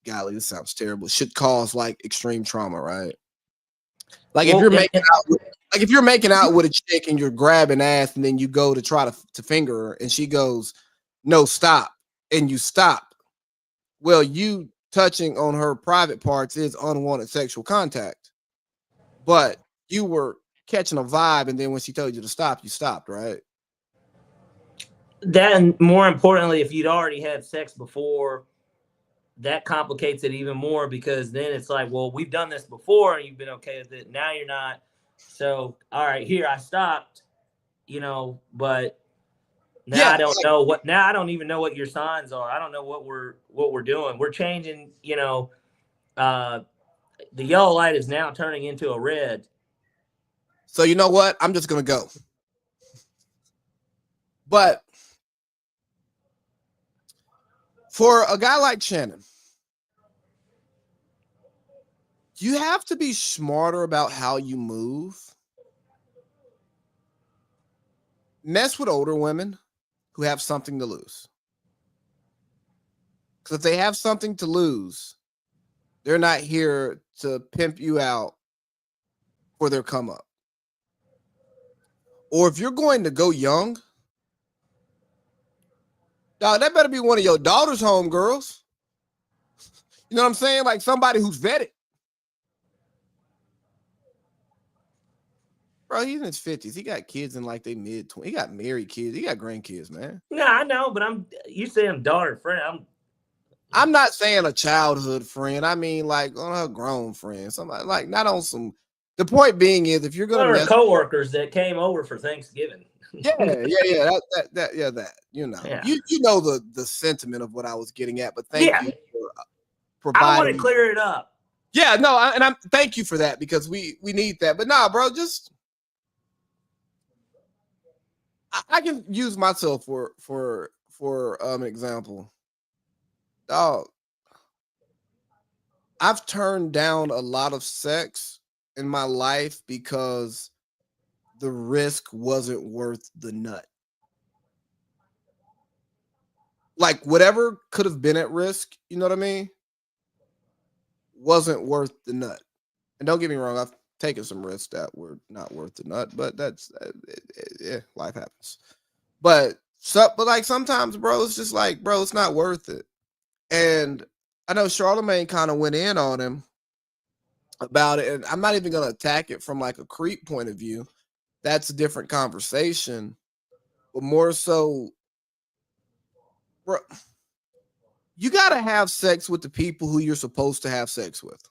golly, this sounds terrible, should cause like extreme trauma, right? Like if Well, you're making out with, like if you're making out with a chick and you're grabbing ass and then you go to try to finger her and she goes, "No, stop," and you stop. Well, you touching on her private parts is unwanted sexual contact, but you were catching a vibe, and then when she told you to stop, you stopped, right? that, and more importantly, if you'd already had sex before, that complicates it even more, because then it's like, well, we've done this before and you've been okay with it. Now you're not. So, all right, here I stopped, but now Yeah, I don't know what. Now I don't even know what your signs are. I don't know what we're doing. We're changing. The yellow light is now turning into a red. So you know what? I'm just gonna go. But for a guy like Shannon, you have to be smarter about how you move. Mess with older women who have something to lose. Because if they have something to lose, they're not here to pimp you out for their come up. Or if you're going to go young, dog, that better be one of your daughter's homegirls. You know what I'm saying? Like somebody who's vetted. Bro, he's in his 50s. He got kids in like they mid-20s. He got married kids. He got grandkids, man. No, I know, but you saying daughter friend. I'm not saying a childhood friend. I mean like on a grown friend. Somebody like not on some. The point being is if you're gonna One of her coworkers that came over for Thanksgiving. Yeah. That you know, Yeah. you know the sentiment of what I was getting at. But thank you for I providing. want to clear it up. Yeah, no, I'm thank you for that because we need that. But nah, bro, just I can use myself for an example. Dog, I've turned down a lot of sex in my life because the risk wasn't worth the nut. Like whatever could have been at risk, you know what I mean? Wasn't worth the nut. And don't get me wrong, I've taken some risks that were not worth the nut, but that's life happens. But like sometimes, bro, it's just like, bro, it's not worth it. And I know Charlamagne kind of went in on him about it, and I'm not even gonna attack it from like a creep point of view. That's a different conversation, but more so, bro, you gotta have sex with the people who you're supposed to have sex with.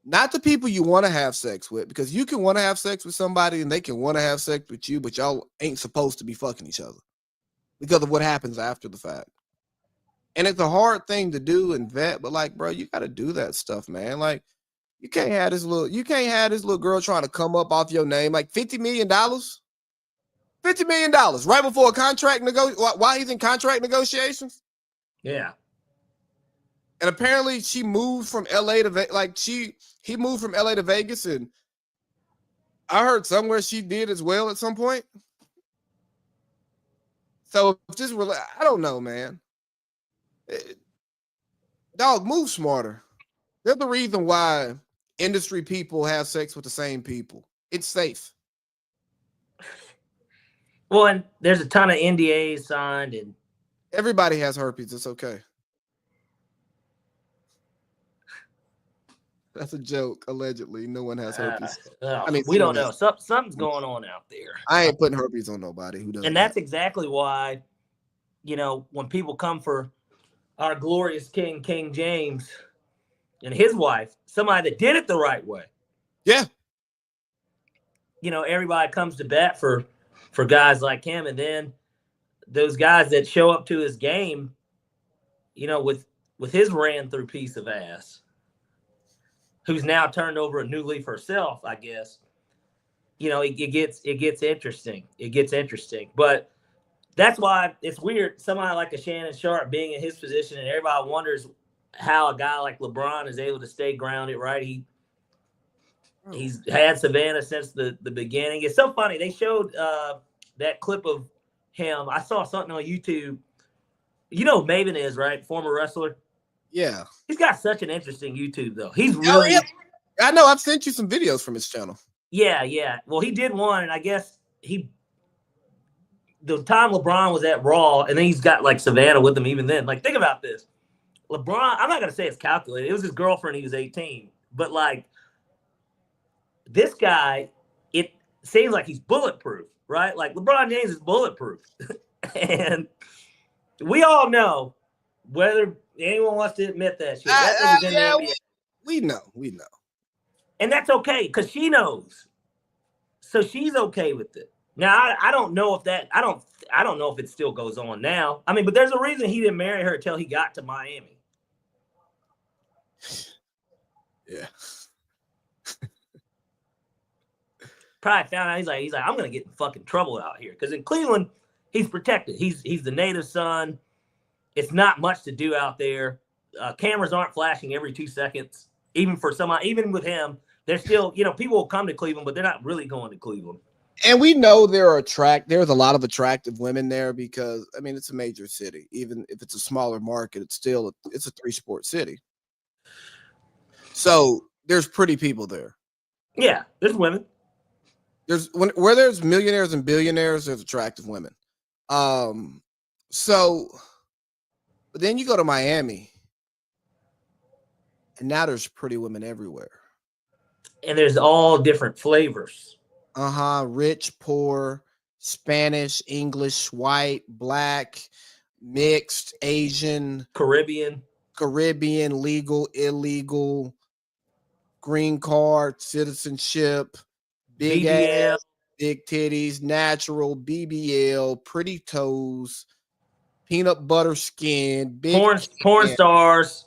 Not the people you want to have sex with, because you can want to have sex with somebody and they can want to have sex with you, but y'all ain't supposed to be fucking each other because of what happens after the fact. And it's a hard thing to do and vet, but like, bro, you got to do that stuff, man. Like, you can't have this little girl trying to come up off your name, like $50 million. $50 million right before a contract while he's in contract negotiations. Yeah. And apparently she moved from LA to he moved from LA to Vegas, and I heard somewhere she did as well at some point. So just I don't know, man. Dog, move smarter. There's the reason why industry people have sex with the same people. It's safe. Well, and there's a ton of NDAs signed, and everybody has herpes. It's okay. That's a joke. Allegedly, no one has herpes. I mean, we don't know. Something's going on out there. I ain't putting herpes on nobody who doesn't. And that's exactly why, when people come for our glorious King James, and his wife, somebody that did it the right way. Yeah. Everybody comes to bat for guys like him, and then those guys that show up to his game, with with his ran through piece of ass, who's now turned over a new leaf herself, I guess. You know, it gets interesting. It gets interesting. But that's why it's weird. Somebody like a Shannon Sharp being in his position, and everybody wonders how a guy like LeBron is able to stay grounded, right? He's had Savannah since the beginning. It's so funny. They showed that clip of him. I saw something on YouTube. You know who Maven is, right? Former wrestler. Yeah. He's got such an interesting YouTube, though. He's really. Yeah. I know. I've sent you some videos from his channel. Yeah. Well, he did one, and I guess the time LeBron was at Raw, and then he's got like Savannah with him even then. Like, think about this. LeBron, I'm not going to say it's calculated. It was his girlfriend. He was 18. But, like, this guy, it seems like he's bulletproof, right? Like, LeBron James is bulletproof. And we all know, whether anyone wants to admit that shit, that nigga's in the NBA. We know. And that's okay, because she knows. So she's okay with it. Now, I don't know if that, I don't know if it still goes on now. I mean, but there's a reason he didn't marry her until he got to Miami. Yeah. Probably found out, he's like, I'm gonna get in fucking trouble out here. Because in Cleveland, he's protected. He's the native son. It's not much to do out there. Cameras aren't flashing every 2 seconds. Even for somebody, even with him, they're still, people will come to Cleveland, but they're not really going to Cleveland. And we know there's a lot of attractive women there because, I mean, it's a major city. Even if it's a smaller market, it's a 3-sport city. So there's pretty people there. Yeah, there's women. Where there's millionaires and billionaires, there's attractive women. So, but then you go to Miami, and now there's pretty women everywhere. And there's all different flavors. Rich, poor, Spanish, English, white, black, mixed, Asian, Caribbean, legal, illegal, green card, citizenship, big BBL. ass, big titties, natural, BBL, pretty toes, peanut butter skin, big porn stars,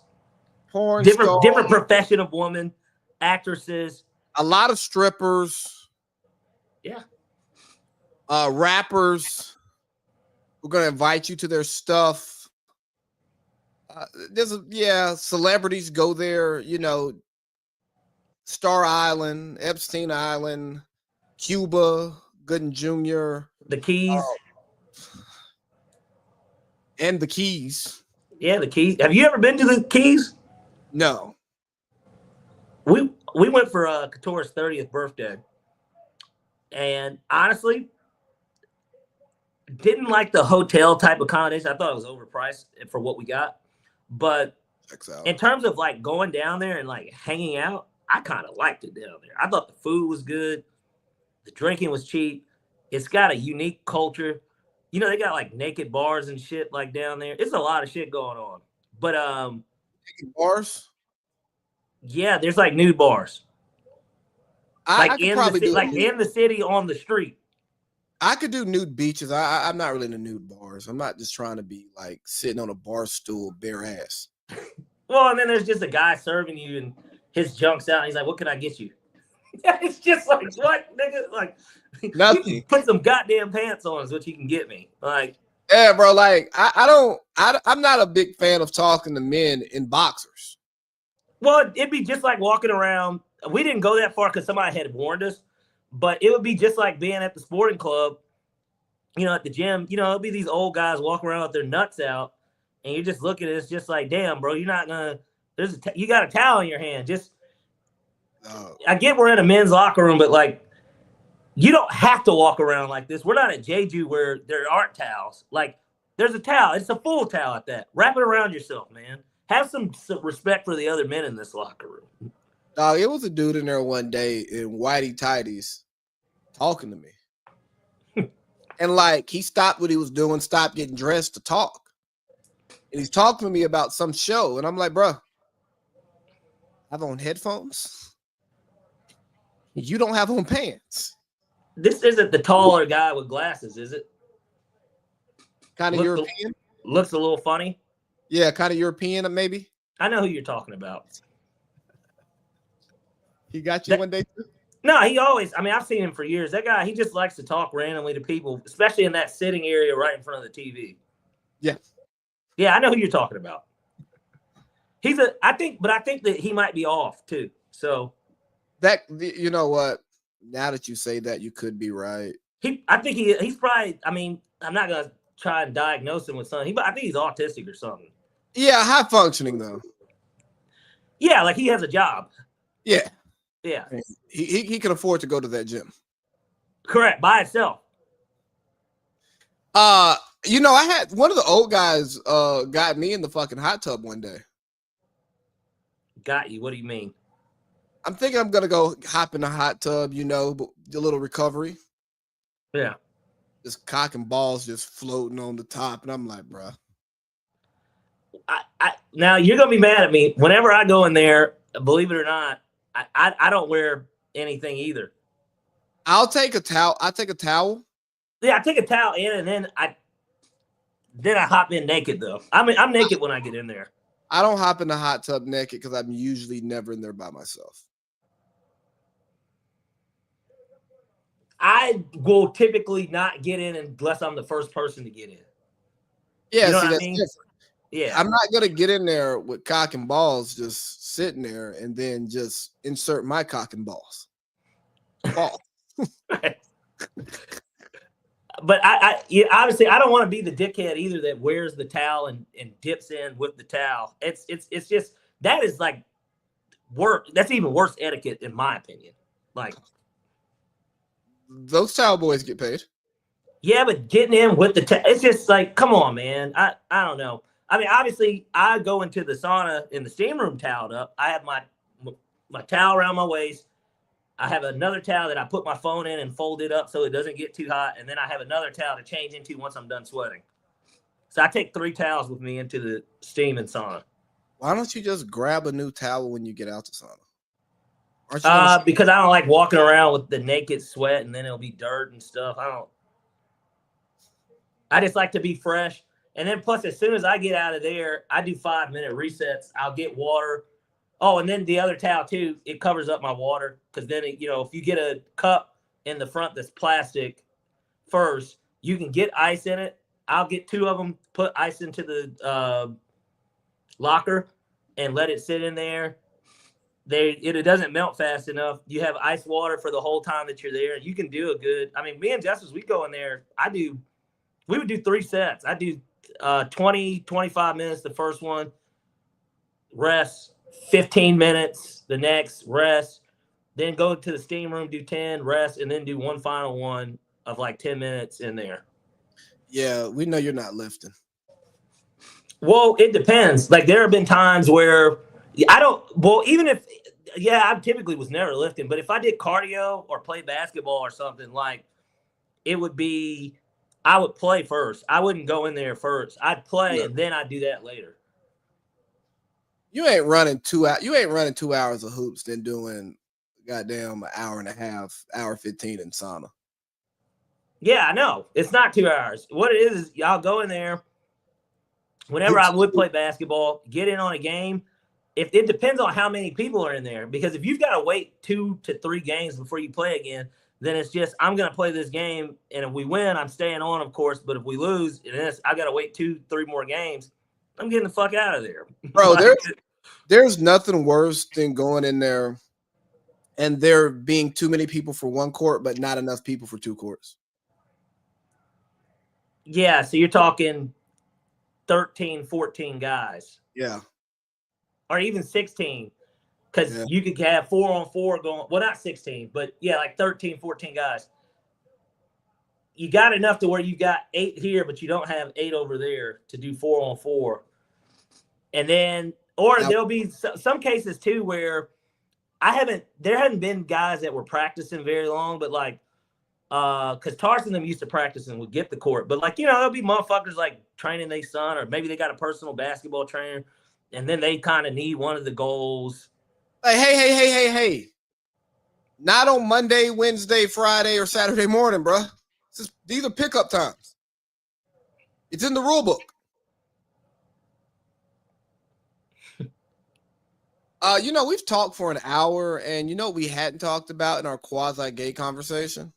different stars, different profession of women, actresses, a lot of strippers. Yeah. Rappers who are going to invite you to their stuff. Celebrities go there, Star Island, Epstein Island, Cuba, Gooden Jr., the Keys. And the Keys. Yeah, the Keys. Have you ever been to the Keys? No. We went for Couture's 30th birthday. And honestly, didn't like the hotel type accommodation. I thought it was overpriced for what we got. But in terms of like going down there and like hanging out, I kind of liked it down there. I thought the food was good. The drinking was cheap. It's got a unique culture. They got like naked bars and shit like down there. It's a lot of shit going on. But naked bars? Yeah, there's like nude bars. I could probably do in the city on the street. I could do nude beaches. I'm not really into nude bars. I'm not just trying to be like sitting on a bar stool bare ass. Well, and then there's just a guy serving you and his junk's out. And he's like, "What can I get you?" It's just like, what, nigga? Like, nothing. Put some goddamn pants on is what you can get me. Like, yeah, bro. Like, I'm not a big fan of talking to men in boxers. Well, it'd be just like walking around. We didn't go that far because somebody had warned us, but it would be just like being at the sporting club, at the gym. It'd be these old guys walking around with their nuts out, and you're just looking at it. It's just like, damn, bro, you're not gonna. You got a towel in your hand. Just, I get we're in a men's locker room, but like, you don't have to walk around like this. We're not at Jeju where there aren't towels. Like, there's a towel. It's a full towel at that. Wrap it around yourself, man. Have some respect for the other men in this locker room. It was a dude in there one day in whitey tighties talking to me. And like, he stopped what he was doing, stopped getting dressed to talk. And he's talking to me about some show. And I'm like, bro, I have on headphones. You don't have on pants. This isn't the taller guy with glasses, is it? Kind of European. Looks a little funny. Yeah, kind of European, maybe. I know who you're talking about. He got you one day too? No, he always. I mean, I've seen him for years. That guy, he just likes to talk randomly to people, especially in that sitting area right in front of the TV. Yeah. Yeah, I know who you're talking about. I think that he might be off too. So you know what? Now that you say that, you could be right. I think he's probably. I mean, I'm not gonna try and diagnose him with something. I think he's autistic or something. Yeah, high functioning though. Yeah, like he has a job. Yeah. Yeah. He can afford to go to that gym. Correct, by itself. You know, I had one of the old guys got me in the fucking hot tub one day. Got you. What do you mean? I'm thinking I'm gonna go hop in the hot tub, you know, the little recovery. Yeah. Just cock and balls just floating on the top, and I'm like, bro. Now you're gonna be mad at me. Whenever I go in there, believe it or not, I don't wear anything either. I'll take a towel. Yeah, I take a towel in, and then I hop in naked though. I mean, I'm naked when I get in there. I don't hop in the hot tub naked because I'm usually never in there by myself. I will typically not get in unless I'm the first person to get in. Yeah, you know see, what I that's mean? different. Yeah, I'm not gonna get in there with cock and balls just sitting there and then just insert my cock and balls. Ball. But obviously I don't want to be the dickhead either that wears the towel and dips in with the towel. It's just that is like work. That's even worse etiquette in my opinion. Like those towel boys get paid. Yeah, but getting in with the it's just like, come on, man. I don't know. I mean, obviously, I go into the sauna in the steam room toweled up. I have my towel around my waist. I have another towel that I put my phone in and fold it up so it doesn't get too hot. And then I have another towel to change into once I'm done sweating. So I take 3 towels with me into the steam and sauna. Why don't you just grab a new towel when you get out the sauna? Because I don't like walking around with the naked sweat and then it'll be dirt and stuff. I just like to be fresh. And then plus, as soon as I get out of there, I do 5-minute resets. I'll get water. Oh, and then the other towel too, it covers up my water. Because then, if you get a cup in the front that's plastic first, you can get ice in it. I'll get 2 of them, put ice into the locker and let it sit in there. It doesn't melt fast enough. You have ice water for the whole time that you're there. You can do a good, I mean, me and Justice, we go in there. We would do 3 sets. I do 20, 25 minutes the first one, rest, 15 minutes the next, rest, then go to the steam room, do 10, rest, and then do one final one of like 10 minutes in there. Yeah, we know you're not lifting. Well, it depends. Like there have been times where I typically was never lifting, but if I did cardio or play basketball or something, like it would be, I would play first. I wouldn't go in there first. I'd play and then I'd do that later. You ain't running 2 hours. You ain't running 2 hours of hoops, then doing goddamn an hour and a half, hour 15 in sauna. Yeah, I know. It's not 2 hours. What it is y'all go in there whenever I would play basketball, get in on a game. If it depends on how many people are in there, because if you've got to wait 2 to 3 games before you play again, then it's just, I'm going to play this game, and if we win, I'm staying on, of course, but if we lose, I got to wait 2, 3 more games, I'm getting the fuck out of there. Bro, there's nothing worse than going in there and there being too many people for 1 court, but not enough people for 2 courts. Yeah, so you're talking 13, 14 guys. Yeah. Or even 16. Because you could have 4-on-4 going, well, not 16, but yeah, like 13, 14 guys. You got enough to where you got 8 here, but you don't have 8 over there to do 4-on-4. And then, or there'll be some cases too where there hadn't been guys that were practicing very long, but like, because Tarson them used to practice and would get the court, but like, there'll be motherfuckers like training their son, or maybe they got a personal basketball trainer, and then they kind of need one of the goals. Like, hey. Not on Monday, Wednesday, Friday, or Saturday morning, bro. These are pickup times. It's in the rule book. We've talked for an hour, and we hadn't talked about in our quasi-gay conversation.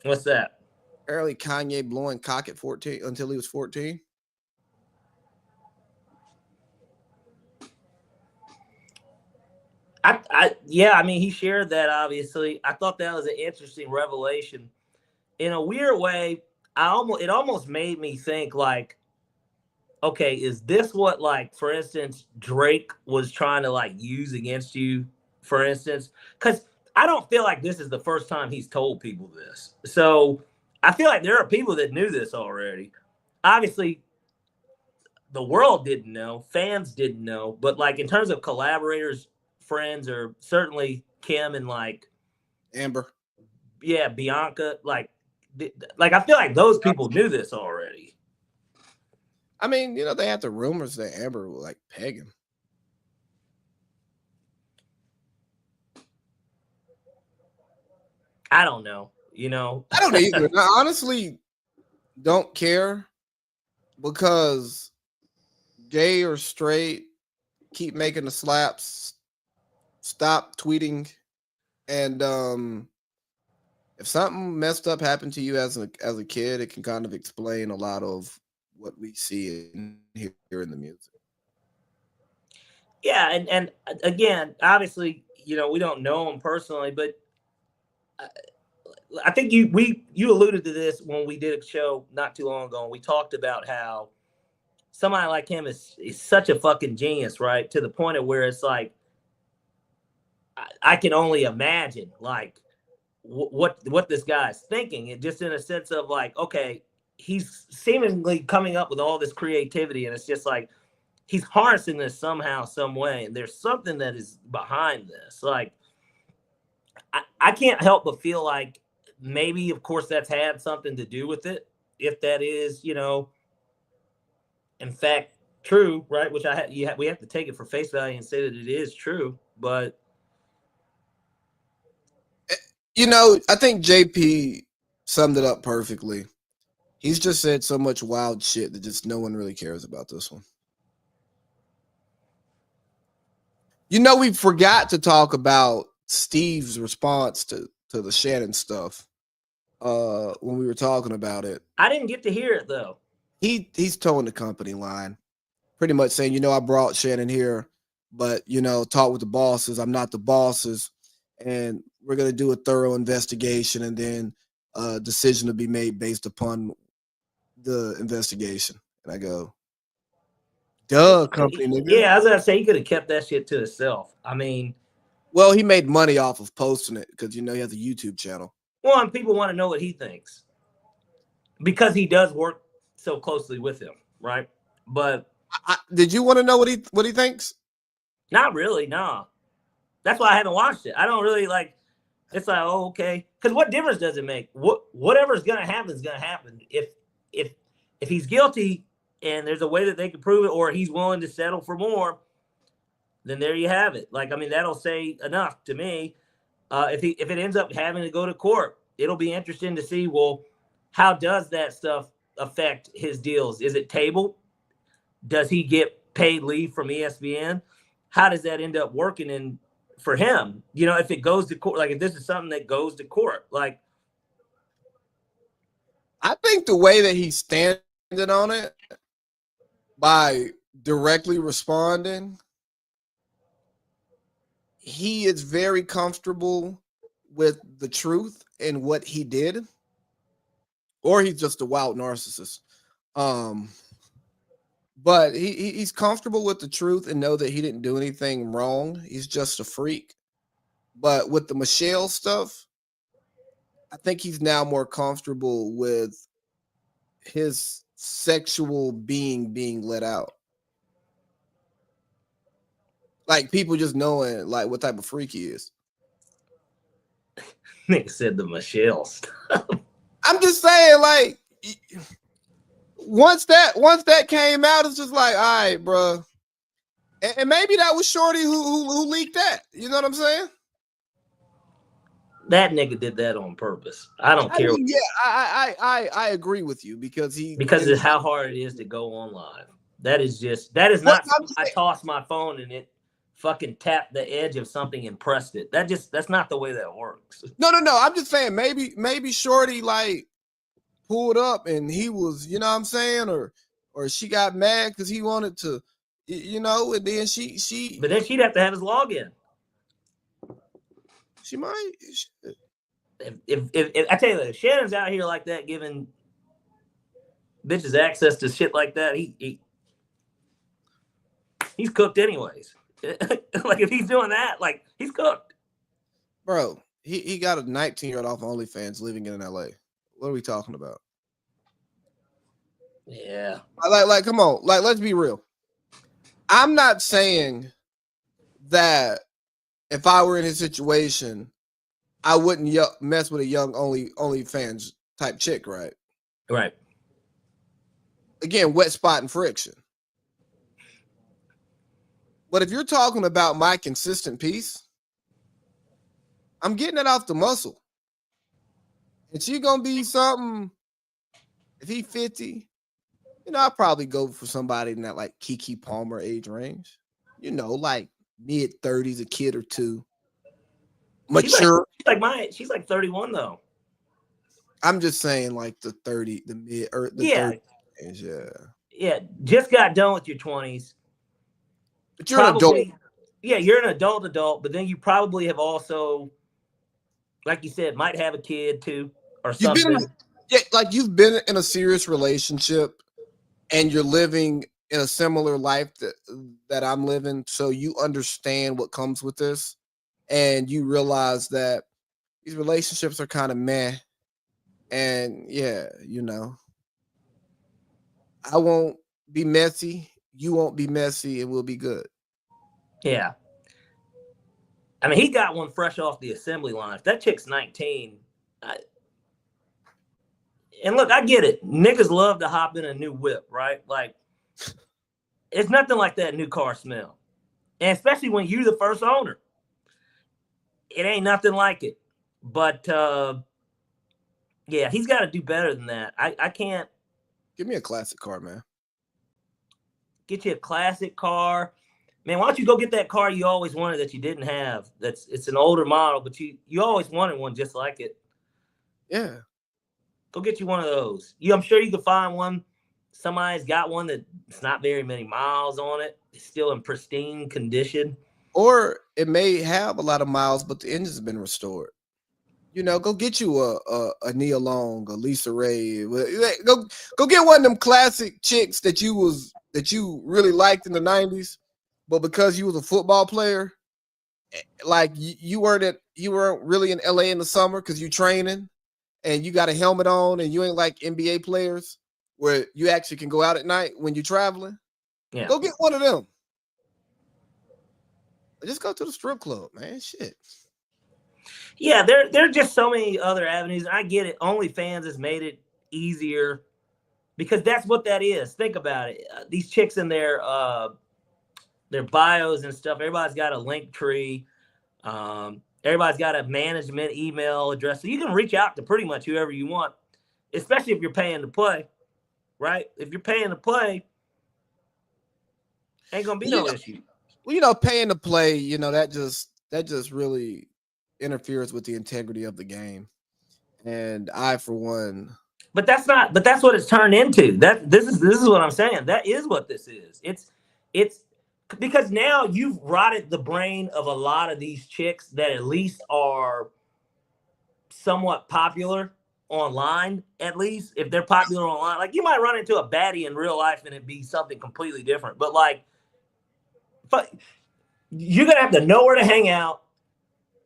What's that? Apparently, Kanye blowing cock at 14 until he was 14. I mean, he shared that. Obviously, I thought that was an interesting revelation. In a weird way, it almost made me think like, okay, is this what, like, for instance, Drake was trying to like use against you, for instance? Because I don't feel like this is the first time he's told people this. So I feel like there are people that knew this already. Obviously, the world didn't know, fans didn't know, but like in terms of collaborators, friends, or certainly Kim and like Amber. Yeah, Bianca, like I feel like those people knew this already. I mean, they had the rumors that Amber would like peg him. I don't know. I don't either. I honestly don't care because gay or straight, keep making the slaps, stop tweeting, and if something messed up happened to you as a kid, it can kind of explain a lot of what we see and hear in the music. Yeah, and again, obviously, we don't know him personally, but I think you alluded to this when we did a show not too long ago, and we talked about how somebody like him is such a fucking genius, right? To the point of where it's like I can only imagine like what this guy's thinking, and just in a sense of like, okay, he's seemingly coming up with all this creativity, and it's just like he's harnessing this somehow, some way, and there's something that is behind this. Like I can't help but feel like maybe, of course, that's had something to do with it, if that is, in fact, true, right? Which we have to take it for face value and say that it is true, but I think JP summed it up perfectly. He's just said so much wild shit that just no one really cares about this one. We forgot to talk about Steve's response to the Shannon stuff when we were talking about it. I didn't get to hear it though. He's towing the company line, pretty much saying, I brought Shannon here, but talk with the bosses. I'm not the bosses, and we're gonna do a thorough investigation, and then a decision to be made based upon the investigation. And I go, duh, company nigga. Yeah, I was gonna say he could have kept that shit to himself. I mean, well, he made money off of posting it because he has a YouTube channel. Well, and people want to know what he thinks because he does work so closely with him, right? But did you want to know what he thinks? Not really, no. That's why I haven't watched it. I don't really like. It's like, oh, okay. Because what difference does it make? Whatever's gonna happen is gonna happen. If he's guilty and there's a way that they can prove it, or he's willing to settle for more, then there you have it. Like, I mean, that'll say enough to me. If it ends up having to go to court, it'll be interesting to see, well, how does that stuff affect his deals? Is it tabled? Does he get paid leave from ESPN? How does that end up working in for him? If it goes to court, like if this is something that goes to court, like I think the way that he's standing on it by directly responding, he is very comfortable with the truth and what he did, or he's just a wild narcissist. But he's comfortable with the truth and know that he didn't do anything wrong. He's just a freak. But with the Michelle stuff, I think he's now more comfortable with his sexual being let out. Like people just knowing like what type of freak he is. Nick said the Michelle stuff. I'm just saying, like, once that came out, it's just like, all right, bro. And maybe that was Shorty who leaked that. You know what I'm saying? That nigga did that on purpose. I don't care. Yeah, I agree with you because of how hard it is to go on live. That is not. I toss my phone and it fucking tapped the edge of something and pressed it. That's not the way that works. No. I'm just saying maybe Shorty like pulled up and he was, you know what I'm saying, or she got mad because he wanted to, you know, and then she. But then she'd have to have his login. She might. If I tell you, if Shannon's out here like that, giving bitches access to shit like that, he's cooked anyways. Like if he's doing that, like he's cooked. Bro, he got a 19-year-old off OnlyFans living in LA. What are we talking about? Yeah. Like, come on. Like, let's be real. I'm not saying that if I were in his situation, I wouldn't mess with a young OnlyFans type chick, right? Right. Again, wet spot and friction. But if you're talking about my consistent piece, I'm getting it off the muscle. And she gonna be something. If he 50, you know, I'll probably go for somebody in that like Kiki Palmer age range. You know, like mid-30s, a kid or two. Mature. She's like 31 though. I'm just saying like the 30, the mid or the Yeah. 30s range, yeah. Yeah, just got done with your 20s. But you're an adult. Yeah, you're an adult, but then you probably have also, like you said, might have a kid too or something. You've been in a serious relationship and you're living in a similar life that I'm living, so you understand what comes with this, and you realize that these relationships are kind of meh. And yeah, you know, I won't be messy, you won't be messy, and we'll be good. Yeah. I mean, he got one fresh off the assembly line. If that chick's 19, and look, I get it. Niggas love to hop in a new whip, right? Like, it's nothing like that new car smell. And especially when you're the first owner. It ain't nothing like it. But, yeah, he's got to do better than that. I can't. Give me a classic car, man. Get you a classic car. Man, why don't you go get that car you always wanted that you didn't have? It's an older model, but you always wanted one just like it. Yeah. Go get you one of those. I'm sure you can find one. Somebody's got one that's not very many miles on it. It's still in pristine condition. Or it may have a lot of miles, but the engine's been restored. You know, go get you a Nia Long, a Lisa Ray. Go get one of them classic chicks that you really liked in the 90s, but because you was a football player, like you weren't really in LA in the summer because you training and you got a helmet on and you ain't like NBA players where you actually can go out at night when you're traveling. Yeah. Go get one of them. Just go to the strip club, man. Shit. Yeah, there are just so many other avenues. I get it. OnlyFans has made it easier because that's what that is. Think about it. These chicks in their bios and stuff, everybody's got a link tree. Everybody's got a management email address. So you can reach out to pretty much whoever you want, especially if you're paying to play, right? If you're paying to play, ain't going to be no issue. Well, you know, paying to play, you know, that just really interferes with the integrity of the game. And I, for one, but that's what it's turned into. This is what I'm saying. That is what this is. It's because now you've rotted the brain of a lot of these chicks that at least are somewhat popular online, at least if they're popular online. Like you might run into a baddie in real life and it'd be something completely different. But like, you're going to have to know where to hang out.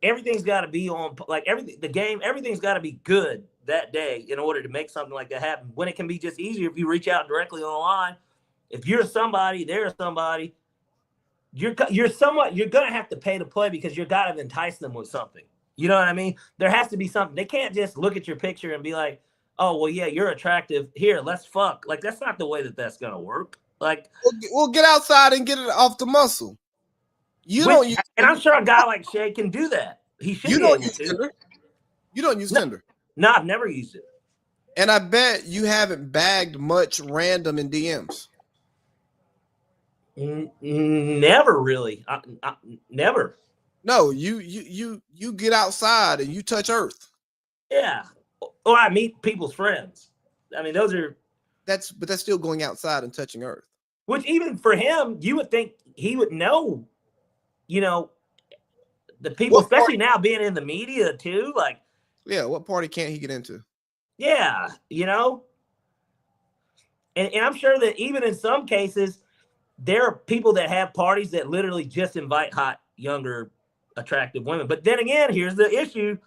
Everything's got to be on, like everything's got to be good that day in order to make something like that happen. When it can be just easier if you reach out directly online. If you're somebody, they're somebody, you're going to have to pay to play because you got to entice them with something. You know what I mean? There has to be something. They can't just look at your picture and be like, oh, well, yeah, you're attractive. Here, let's fuck. Like, that's not the way that's going to work. Like, we'll get outside and get it off the muscle. And I'm sure a guy like Shay can do that. He should be able to. Tinder? You don't use Tinder? No, I've never used it. And I bet you haven't bagged much random in DMs. Never really. Never. No, you get outside and you touch earth. Yeah. Or I meet people's friends. I mean, those are That's still going outside and touching earth. which even for him, you would think he would know, you know, the people, What especially now being in the media too. Like, Yeah, what party can't he get into? yeah, you know. And I'm sure that even in some cases, there are people that have parties that literally just invite hot, younger, attractive women. But then again, here's the issue.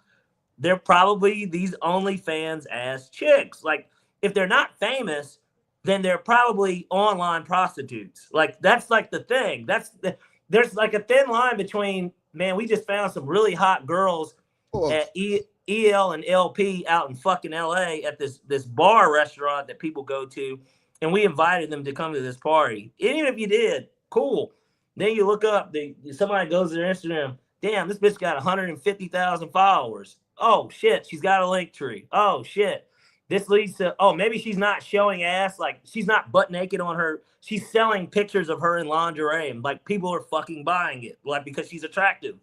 They're probably these OnlyFans ass chicks. Like, if they're not famous, then they're probably online prostitutes. Like, that's like the thing. There's like a thin line between, man, we just found some really hot girls Oh, at EL and LP out in fucking LA at this bar restaurant that people go to, and we invited them to come to this party. Even if you did, cool. Then you look up, somebody goes to their Instagram. Damn, this bitch got 150,000 followers. Oh shit, she's got a link tree. Oh shit. This leads to, oh, maybe she's not showing ass, like she's not butt naked on her. She's selling pictures of her in lingerie, and like people are fucking buying it, like because she's attractive.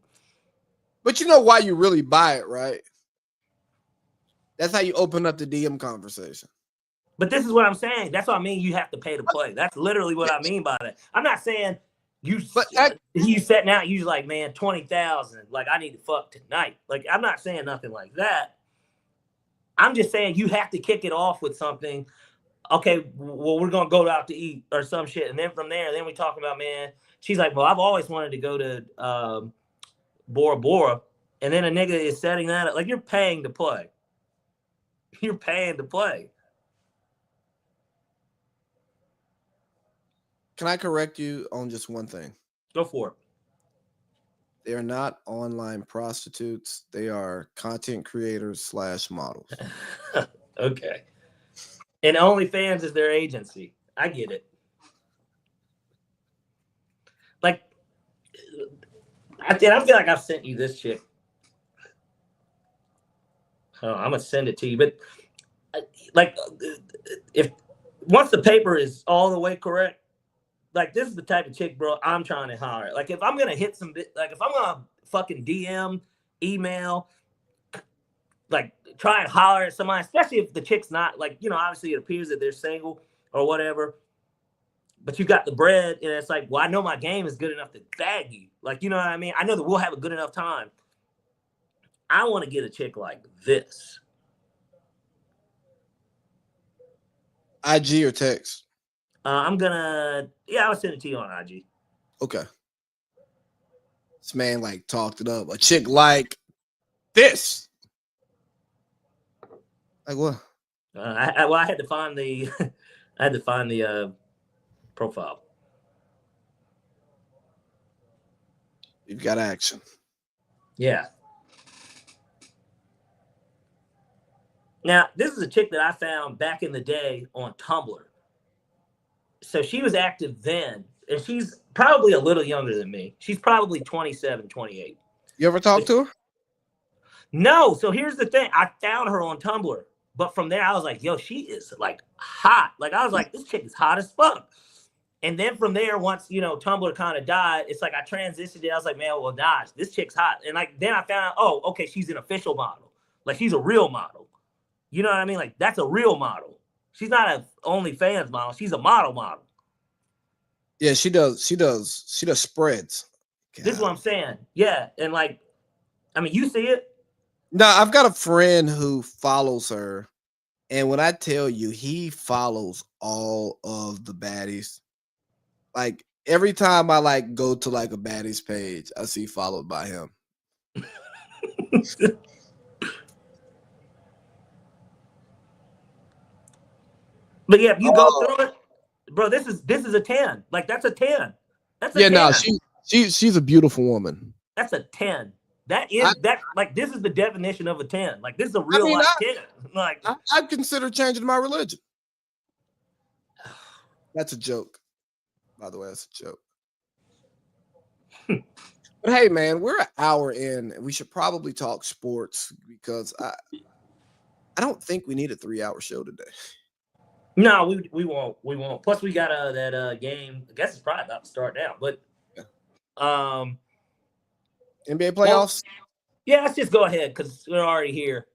but you know why you really buy it, right? That's how you open up the DM conversation. But this is what I'm saying. That's what I mean. You have to pay to play. That's literally what I mean by that. I'm not saying you setting out. You're like, man, 20,000. Like, I need to fuck tonight. Like, I'm not saying nothing like that. I'm just saying you have to kick it off with something. Okay, well, we're gonna go out to eat or some shit, and then from there, then we talk about, man. She's like, well, I've always wanted to go to Bora Bora, and then a nigga is setting that up. Like, you're paying to play. You're paying to play. Can I correct you on just one thing? Go for it. They are not online prostitutes. They are content creators / models. Okay. And OnlyFans is their agency. I get it. Like, I feel like I've sent you this chick. Oh, I'm gonna send it to you. But like, if once the paper is all the way correct, like this is the type of chick, bro, I'm trying to hire. Like, if I'm gonna hit some, like if I'm gonna fucking DM, email, like try and holler at somebody, especially if the chick's not like, you know, obviously it appears that they're single or whatever, but you got the bread, and it's like, well, I know my game is good enough to bag you. Like, you know what I mean? I know that we'll have a good enough time. I want to get a chick like this. IG or text? I'll send it to you on IG. Okay. This man like talked it up. A chick like this. Like what? I had to find the, profile. You've got action. Yeah. Now, this is a chick that I found back in the day on Tumblr. So she was active then, and she's probably a little younger than me. She's probably 27, 28. You ever talk to her? No. So here's the thing. I found her on Tumblr. But from there, I was like, yo, she is like hot. Like, I was like, this chick is hot as fuck. And then from there, once, you know, Tumblr kind of died, it's like I transitioned it. I was like, man, well, gosh, this chick's hot. And like, then I found out, oh, okay, she's an official model. Like, she's a real model. You know what I mean? Like, that's a real model. She's not an OnlyFans model. She's a model. Yeah, she does spreads. God. This is what I'm saying. Yeah. And like, I mean, you see it? No, I've got a friend who follows her. And when I tell you, he follows all of the baddies. Like every time I like go to like a baddies page, I see followed by him. But yeah, if you go through it, bro, this is a 10. Like, that's a 10. That's a 10. No, she's a beautiful woman. That's a 10. That is like, this is the definition of a 10. Like, this is a real life 10. Like, I'd consider changing my religion. That's a joke. By the way, that's a joke. But hey, man, we're an hour in, and we should probably talk sports because I don't think we need a 3-hour show today. No, we won't. We won't. Plus, we got that game. I guess it's probably about to start now. But NBA playoffs. Yeah, let's just go ahead because we're already here.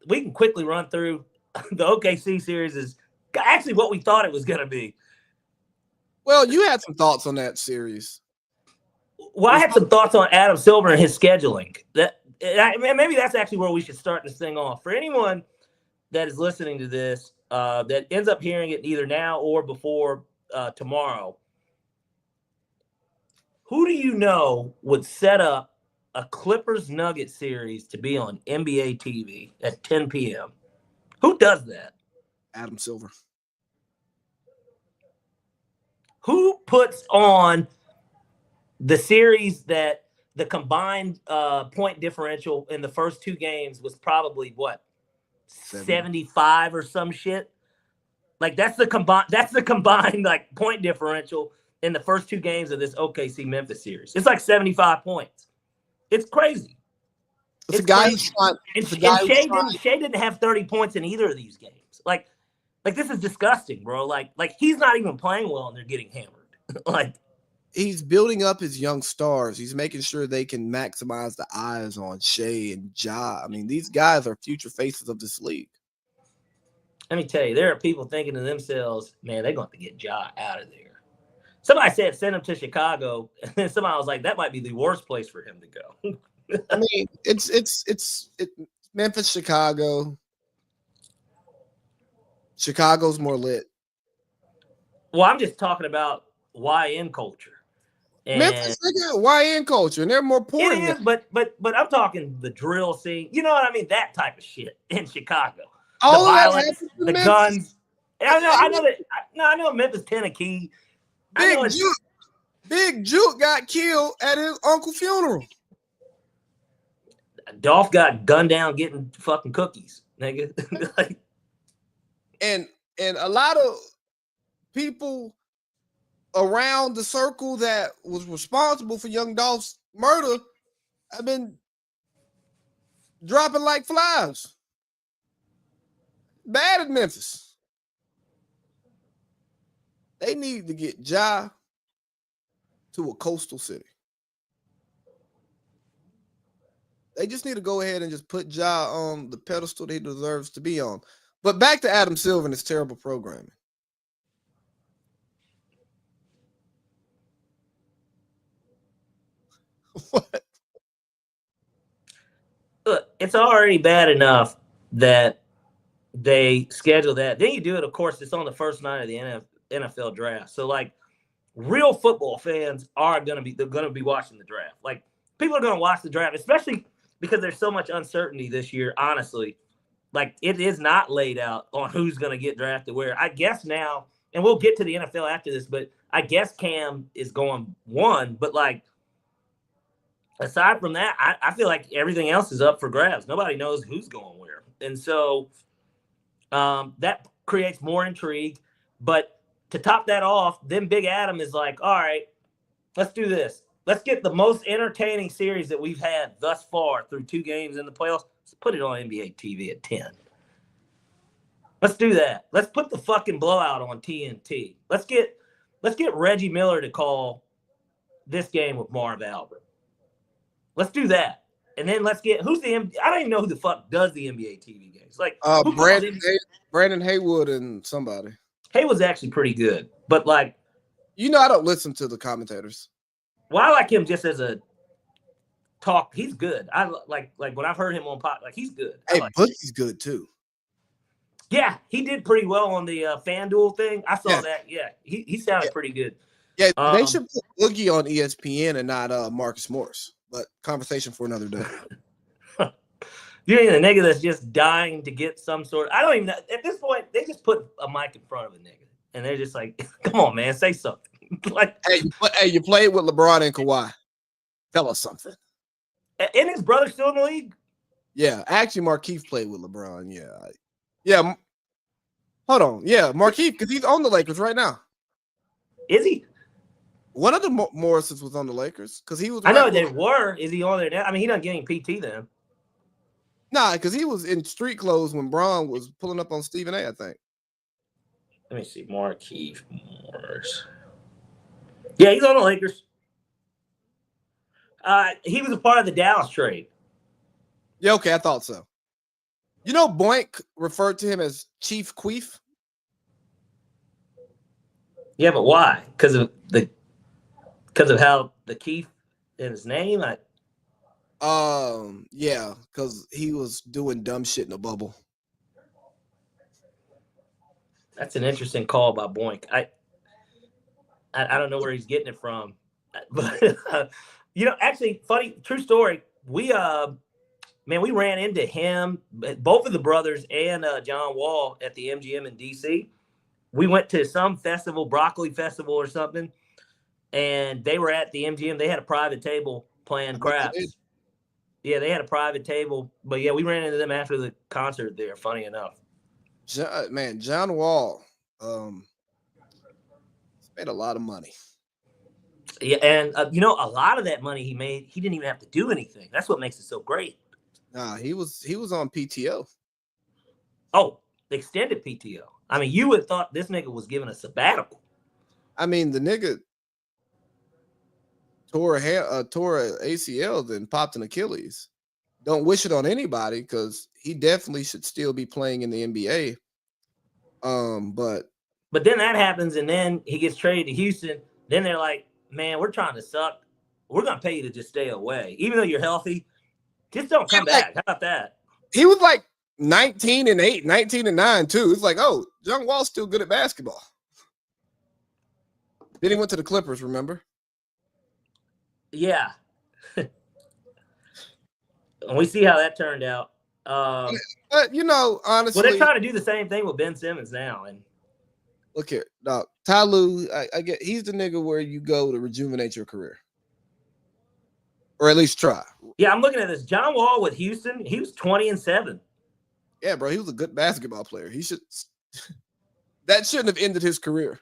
We can quickly run through the OKC series. Is actually what we thought it was going to be. Well, you had some thoughts on that series. Well, I had some thoughts on Adam Silver and his scheduling. Maybe that's actually where we should start this thing off. For anyone that is listening to this, that ends up hearing it either now or before tomorrow, who do you know would set up a Clippers Nuggets series to be on NBA TV at 10 p.m.? Who does that? Adam Silver. Who puts on the series that the combined point differential in the first two games was probably what? 75 or some shit? Like that's the combined like point differential in the first two games of this OKC Memphis series. It's like 75 points. It's crazy. It's a guy who's trying. Shea didn't have 30 points in either of these games. Like this is disgusting, bro. Like he's not even playing well and they're getting hammered. Like he's building up his young stars. He's making sure they can maximize the eyes on Shea and Ja. I mean, these guys are future faces of this league. Let me tell you, there are people thinking to themselves, man, they're going to get Ja out of there. Somebody said send him to Chicago, and then somebody was like, that might be the worst place for him to go. I mean, it's Memphis, Chicago. Chicago's more lit. Well, I'm just talking about YN culture. And Memphis, they got YN culture, and they're more poor. It is, but I'm talking the drill scene. You know what I mean? That type of shit in Chicago. The violence, the guns. I know Memphis, Tennessee. Big Juke got killed at his uncle's funeral. Dolph got gunned down getting fucking cookies, nigga. Like, and a lot of people around the circle that was responsible for young Dolph's murder have been dropping like flies. Bad at Memphis. They need to get Ja to a coastal city. They just need to go ahead and just put Ja on the pedestal that he deserves to be on. But back to Adam Silver and his terrible programming. What? Look, it's already bad enough that they schedule that. Then you do it, of course, it's on the first night of the NFL draft. So, like, real football fans are going to be watching the draft. Like, people are going to watch the draft, especially because there's so much uncertainty this year, honestly. Like, it is not laid out on who's going to get drafted where. I guess now, and we'll get to the NFL after this, but I guess Cam is going 1. But, like, aside from that, I feel like everything else is up for grabs. Nobody knows who's going where. And so that creates more intrigue. But to top that off, then Big Adam is like, all right, let's do this. Let's get the most entertaining series that we've had thus far through 2 games in the playoffs. Let's put it on NBA TV at 10. Let's do that. Let's put the fucking blowout on TNT. Let's get Reggie Miller to call this game with Marv Albert. Let's do that. And then let's get I don't even know who the fuck does the NBA TV games. Like Brandon Haywood and somebody. Haywood's actually pretty good, but like, you know, I don't listen to the commentators. Well, I like him just as a talk. He's good. I like when I've heard him on pod, like he's good. Hey, Boogie's good too. Yeah, he did pretty well on the FanDuel thing. I saw that. Yeah, he sounded pretty good. Yeah, they should put Boogie on ESPN and not Marcus Morris. But conversation for another day. You're the nigga that's just dying to get some sort. I don't even know. At this point, they just put a mic in front of a nigga, and they're just like, "Come on, man, say something." Like, hey, you played with LeBron and Kawhi. Tell us something. And his brother still in the league? Yeah, actually, Markieff played with LeBron. Yeah. Hold on. Yeah, Markieff, because he's on the Lakers right now. Is he? One of the Morrises was on the Lakers because he was. I know they were. Is he on there now? I mean, he doesn't get any PT then. Nah, because he was in street clothes when Braun was pulling up on Stephen A. I think. Let me see. Markieff Morris. Yeah, he's on the Lakers. He was a part of the Dallas trade. Yeah, okay, I thought so. You know, Boink referred to him as Chief Queef. Yeah, but why? Because of how the Keith in his name. Yeah, because he was doing dumb shit in the bubble. That's an interesting call by Boink. I don't know where he's getting it from, but actually, funny true story. We ran into him, both of the brothers, and John Wall at the MGM in DC. We went to some festival, Broccoli Festival or something, and they were at the MGM. They had a private table playing craps. Yeah, they had a private table, but yeah, we ran into them after the concert there. Funny enough, John Wall, made a lot of money. Yeah, and a lot of that money he made, he didn't even have to do anything. That's what makes it so great. Nah, he was on PTO. Oh, extended PTO. I mean, you would have thought this nigga was given a sabbatical. I mean, the nigga tore ACL, then popped an Achilles. Don't wish it on anybody because he definitely should still be playing in the NBA. But then that happens, and then he gets traded to Houston. Then they're like, man, we're trying to suck. We're going to pay you to just stay away. Even though you're healthy, just don't come back. How about that? He was like 19-8, 19-9 too. It's like, oh, John Wall's still good at basketball. Then he went to the Clippers, remember? Yeah. And we see how that turned out. But, honestly. Well, they're trying to do the same thing with Ben Simmons now. And look here. Now, Ty Lue, I get he's the nigga where you go to rejuvenate your career. Or at least try. Yeah, I'm looking at this. John Wall with Houston, he was 20-7. Yeah, bro, he was a good basketball player. That shouldn't have ended his career.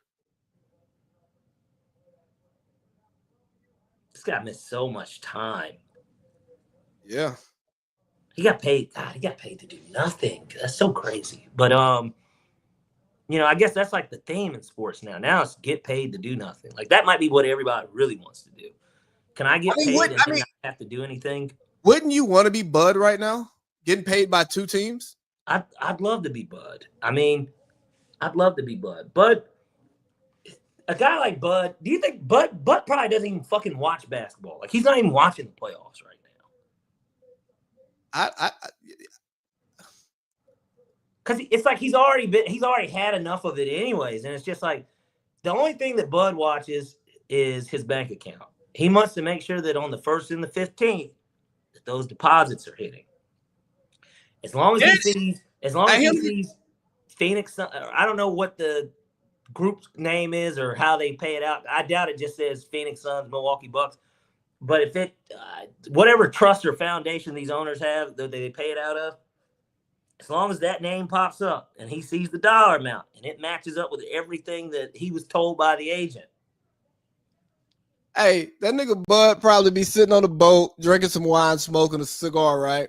This guy missed so much time. Yeah. He got paid. God, he got paid to do nothing. That's so crazy. But I guess that's like the theme in sports now. Now it's get paid to do nothing. Like that might be what everybody really wants to do. Can I get paid and not have to do anything? Wouldn't you want to be Bud right now? Getting paid by two teams? I'd love to be Bud. I mean, I'd love to be Bud. But a guy like Bud, do you think Bud probably doesn't even fucking watch basketball? Like he's not even watching the playoffs right now. Because it's like he's already had enough of it anyways, and it's just like the only thing that Bud watches is his bank account. He wants to make sure that on the 1st and the 15th that those deposits are hitting. As long as he sees Phoenix, I don't know what the group's name is or how they pay it out. I doubt it just says Phoenix Suns, Milwaukee Bucks. But if it, whatever trust or foundation these owners have that they pay it out of, as long as that name pops up and he sees the dollar amount and it matches up with everything that he was told by the agent. Hey, that nigga Bud probably be sitting on a boat, drinking some wine, smoking a cigar, right?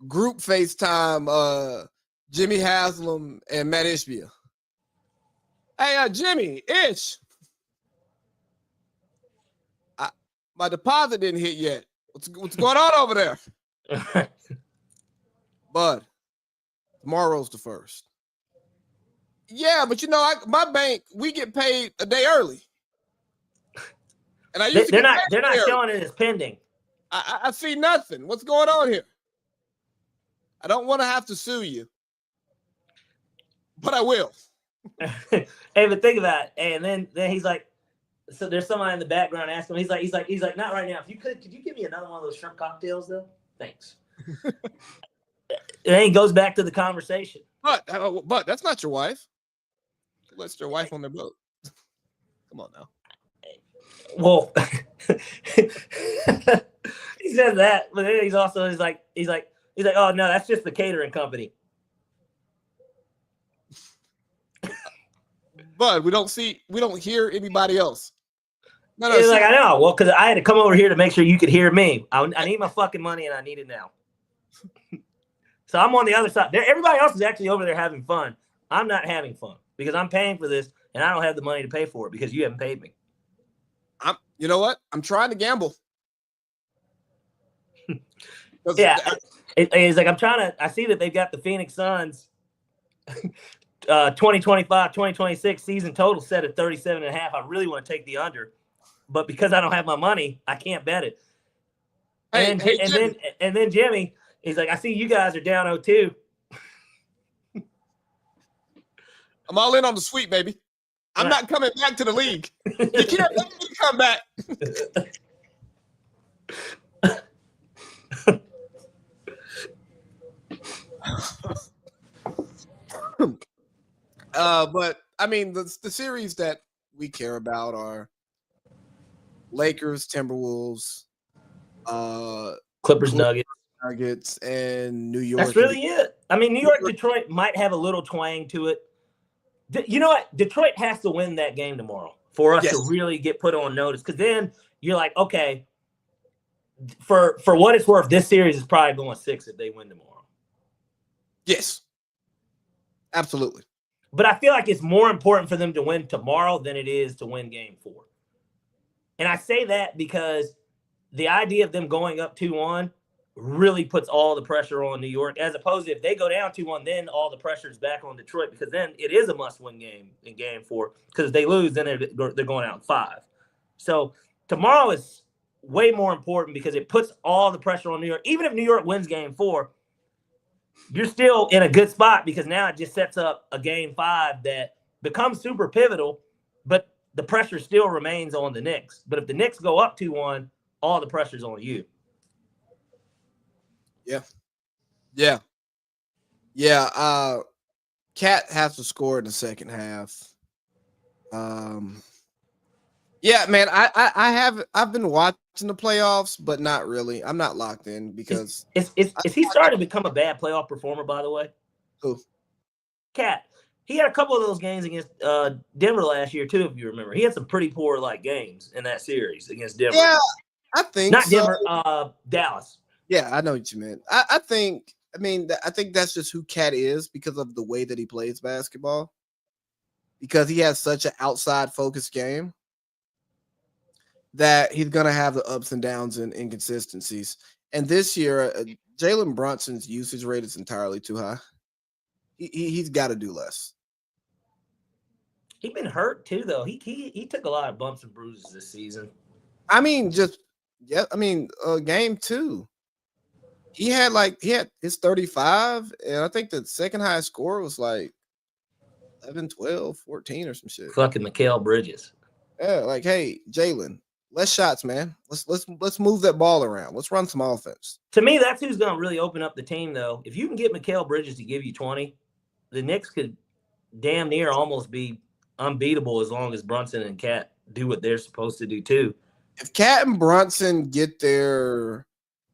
Group FaceTime Jimmy Haslam and Matt Ishbia. Hey, Jimmy, Ish. My deposit didn't hit yet. What's going on over there? Bud, tomorrow's the 1st. Yeah, but my bank, we get paid a day early. And they're not showing it as pending. I see nothing. What's going on here? I don't want to have to sue you, but I will. Hey, but think about it. And then he's like, so there's someone in the background asking him. He's like, not right now. If you could you give me another one of those shrimp cocktails though? Thanks. And then he goes back to the conversation. But that's not your wife. That's your wife on their boat. Come on now. Well, he says that, but then he's like, oh no, that's just the catering company. But we don't hear anybody else. No, he's like, I know. Well, because I had to come over here to make sure you could hear me. I need my fucking money and I need it now. So I'm on the other side. Everybody else is actually over there having fun. I'm not having fun. because I'm paying for this and I don't have the money to pay for it because you haven't paid me. You know what? I'm trying to gamble. Yeah, it's like I see that they've got the Phoenix Suns 2025, 2026 season total set at 37.5. I really want to take the under, but because I don't have my money, I can't bet it. And then Jimmy, he's like, I see you guys are down 0-2. I'm all in on the sweep, baby. I'm not coming back to the league. You can't let me come back. But I mean, the series that we care about are Lakers, Timberwolves, Clippers, Nuggets, and New York. That's really it. I mean, New York, Detroit might have a little twang to it. You know what? Detroit has to win that game tomorrow for us to really get put on notice. Because then you're like, okay, for what it's worth, this series is probably going 6 if they win tomorrow. Yes, absolutely. But I feel like it's more important for them to win tomorrow than it is to win game 4. And I say that because the idea of them going up 2-1 really puts all the pressure on New York, as opposed to if they go down 2-1, then all the pressure is back on Detroit, because then it is a must-win game in game 4, because if they lose, then they're going out 5. So tomorrow is way more important because it puts all the pressure on New York. Even if New York wins game 4, you're still in a good spot because now it just sets up a game 5 that becomes super pivotal, but the pressure still remains on the Knicks. But if the Knicks go up 2-1, all the pressure's on you. Yeah. Cat has to score in the second half. Yeah, man. I've been watching the playoffs, but not really. I'm not locked in because is he starting to become a bad playoff performer? By the way, who? Cat. He had a couple of those games against Denver last year too, if you remember. He had some pretty poor games in that series against Denver. Yeah, I think not so. Denver, Dallas. Yeah, I know what you meant. I think that's just who Cat is because of the way that he plays basketball. Because he has such an outside focused game that he's gonna have the ups and downs and inconsistencies. And this year, Jalen Brunson's usage rate is entirely too high. He's got to do less. He's been hurt too, though. He took a lot of bumps and bruises this season. I mean, game 2. He had his 35, and I think the second highest score was 11, 12, 14 or some shit. Fucking Mikal Bridges. Yeah, hey, Jalen, less shots, man. Let's move that ball around. Let's run some offense. To me, that's who's going to really open up the team, though. If you can get Mikal Bridges to give you 20, the Knicks could damn near almost be unbeatable as long as Brunson and Cat do what they're supposed to do too. If Cat and Brunson get their,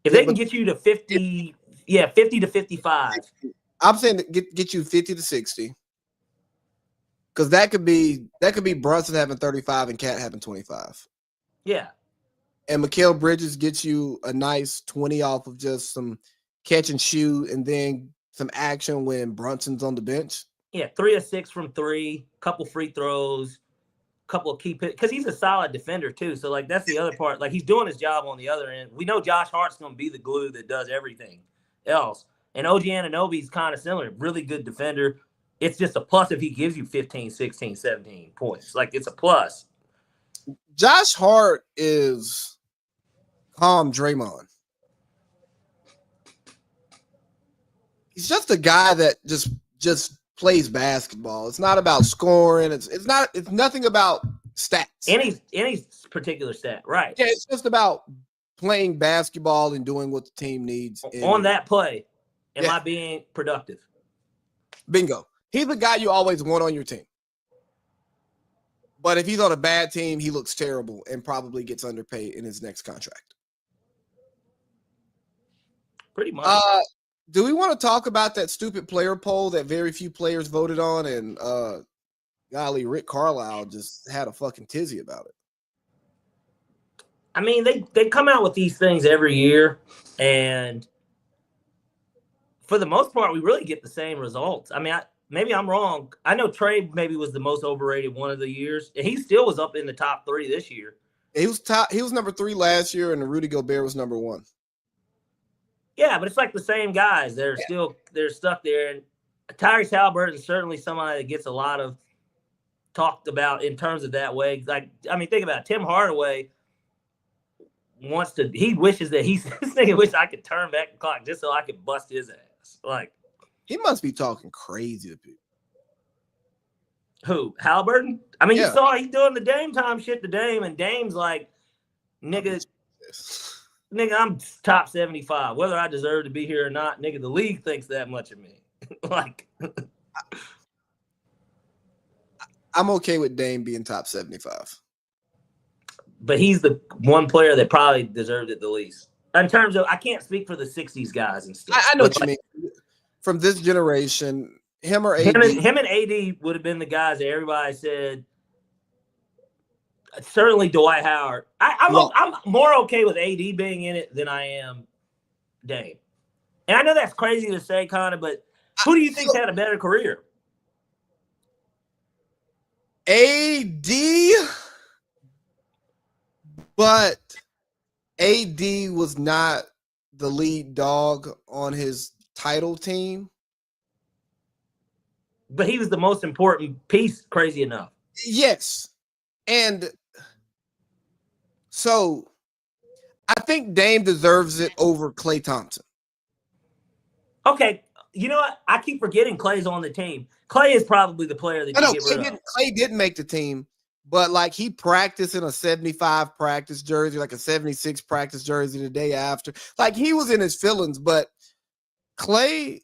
if they can get you to 50, 50 to 55. I'm saying get you 50 to 60. Because that could be Brunson having 35 and Cat having 25. Yeah. And Mikal Bridges gets you a nice 20 off of just some catch and shoot and then some action when Brunson's on the bench. Yeah, 3 of 6 from 3, couple free throws, couple of key picks, because he's a solid defender too. So that's the other part. He's doing his job on the other end. We know Josh Hart's going to be the glue that does everything else. And OG Anunoby's kind of similar, really good defender. It's just a plus if he gives you 15, 16, 17 points. It's a plus. Josh Hart is calm Draymond. He's just a guy that just plays basketball. It's not about scoring. It's nothing about stats. Any particular stat, right? Yeah, it's just about playing basketball and doing what the team needs. On that play, am I being productive? Bingo. He's the guy you always want on your team. But if he's on a bad team, he looks terrible and probably gets underpaid in his next contract. Pretty much. Do we want to talk about that stupid player poll that very few players voted on? And golly, Rick Carlisle just had a fucking tizzy about it. I mean, they come out with these things every year, and for the most part, we really get the same results. I mean, maybe I'm wrong. I know Trey maybe was the most overrated one of the years, and he still was up in the top 3 this year. He was top. He was number 3 last year, and Rudy Gobert was number 1. Yeah, but it's like the same guys. They're stuck there. And Tyrese Halliburton is certainly somebody that gets a lot of talked about in terms of that way. Like, I mean, think about it. Tim Hardaway he wishes that this nigga wish I could turn back the clock just so I could bust his ass. Like, he must be talking crazy to people. who? Halliburton? I mean, Yeah. you saw he's doing the Dame time shit to Dame, and Dame's like, nigga, I'm top 75. Whether I deserve to be here or not, nigga, the league thinks that much of me. Like, I'm okay with Dame being top 75. but he's the one player that probably deserved it the least. In terms of, I can't speak for the 60s guys and stuff. I know but what you mean. From this generation, him or AD. him and AD would have been the guys that everybody said. Certainly Dwight Howard. I'm more okay with AD being in it than I am Dame. And I know that's crazy to say, Connor, but who do you think's had a better career? AD, but AD was not the lead dog on his title team. But he was the most important piece, crazy enough. Yes. And so I think Dame deserves it over Klay Thompson. Okay, you know what? I keep forgetting Clay's on the team. Clay is probably the player that you get rid of. Klay didn't make the team, but like he practiced in a 75 practice jersey, like a 76 practice jersey the day after. Like he was in his feelings, but Klay,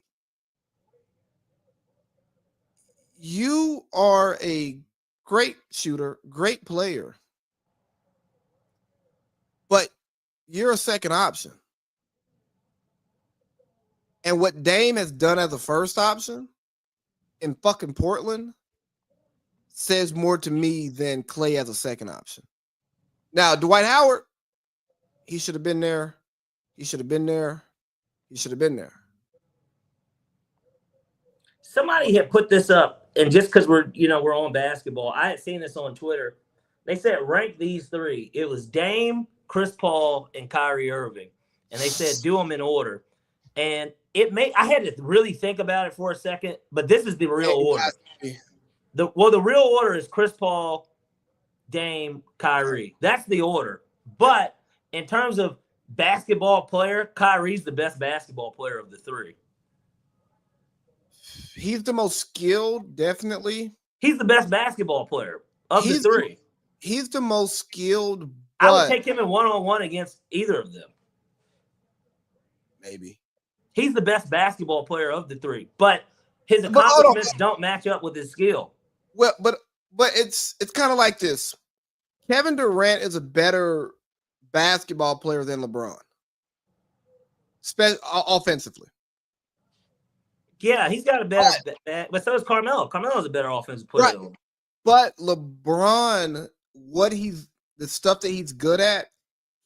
you are a great shooter, great player, but you're a second option. And what Dame has done as a first option in fucking Portland says more to me than Klay as a second option. Now, Dwight Howard, he should have been there. He should have been there. He should have been there. Somebody had put this up, and just because we're on basketball, I had seen this on Twitter. They said rank these 3. It was Dame, Chris Paul, and Kyrie Irving, and they said do them in order. And I had to really think about it for a second, but this is the real order. The real order is Chris Paul, Dame, Kyrie. That's the order. But in terms of basketball player, Kyrie's the best basketball player of the 3. He's the most skilled, definitely. He's the best basketball player of the 3. He's the most skilled. I would take him in one-on-one against either of them. Maybe. He's the best basketball player of the 3, but his accomplishments don't match up with his skill. Well, but it's kind of like this. Kevin Durant is a better basketball player than LeBron, offensively. Yeah, he's got a better, but so is Carmelo. Carmelo's a better offensive player. Right. But LeBron, the stuff that he's good at,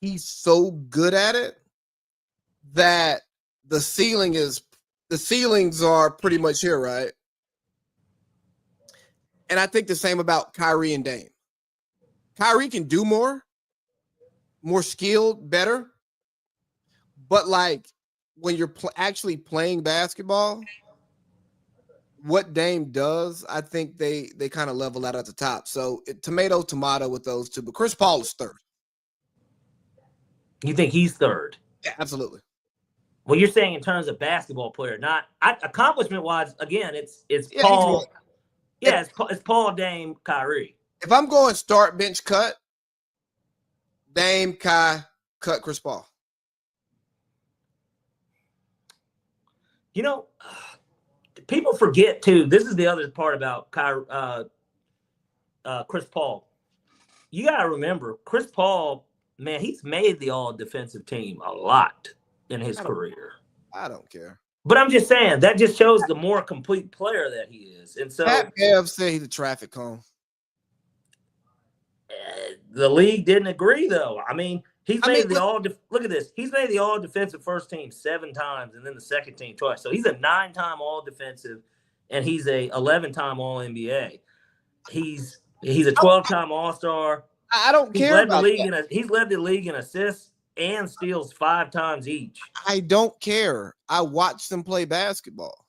he's so good at it that the ceilings are pretty much here, right? And I think the same about Kyrie and Dame. Kyrie can do more skilled, better. But like when you're actually playing basketball, what Dame does, I think they kind of level out at the top. So tomato with those 2. But Chris Paul is 3rd. You think he's 3rd? Yeah, absolutely. Well, you're saying in terms of basketball player, not accomplishment-wise. Again, it's Paul. Yeah, it's Paul, Dame, Kyrie. If I'm going start, bench, cut, Dame, Kai, cut Chris Paul. People forget too. This is the other part about Chris Paul. You got to remember, Chris Paul, man, he's made the all-defensive team a lot in his career. I don't care. But I'm just saying, that just shows the more complete player that he is. And so Pat Bev said he's a traffic cone. The league didn't agree, though. I mean, look at this. He's made the all-defensive first team 7 times and then the second team twice. So he's a 9-time all-defensive. and he's a 11-time All NBA. He's a 12-time All-Star. I don't care about that. He's led the league in assists and steals 5 times each. I don't care. I watch them play basketball.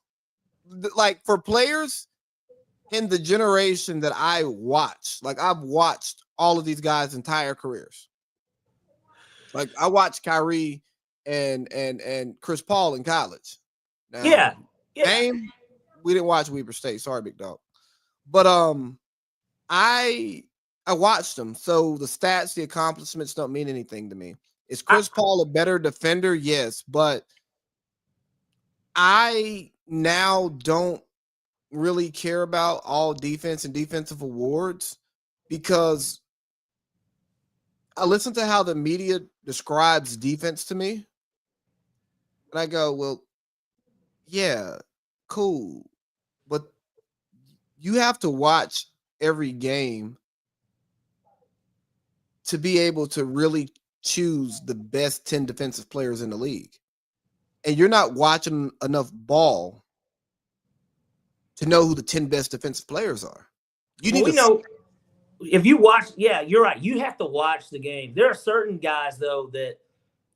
Like for players in the generation that I watch, like I've watched all of these guys' entire careers. Like I watched Kyrie and Chris Paul in college. Now, Yeah. Dame, we didn't watch Weber State. Sorry, big dog. But I watched them. So the stats, the accomplishments don't mean anything to me. Is Chris Paul a better defender? Yes, but I now don't really care about all defense and defensive awards because I listen to how the media describes defense to me. And I go, well, yeah, cool. But you have to watch every game to be able to really choose the best 10 defensive players in the league. And you're not watching enough ball to know who the 10 best defensive players are. You need to know if you watch, yeah, you're right. You have to watch the game. There are certain guys though that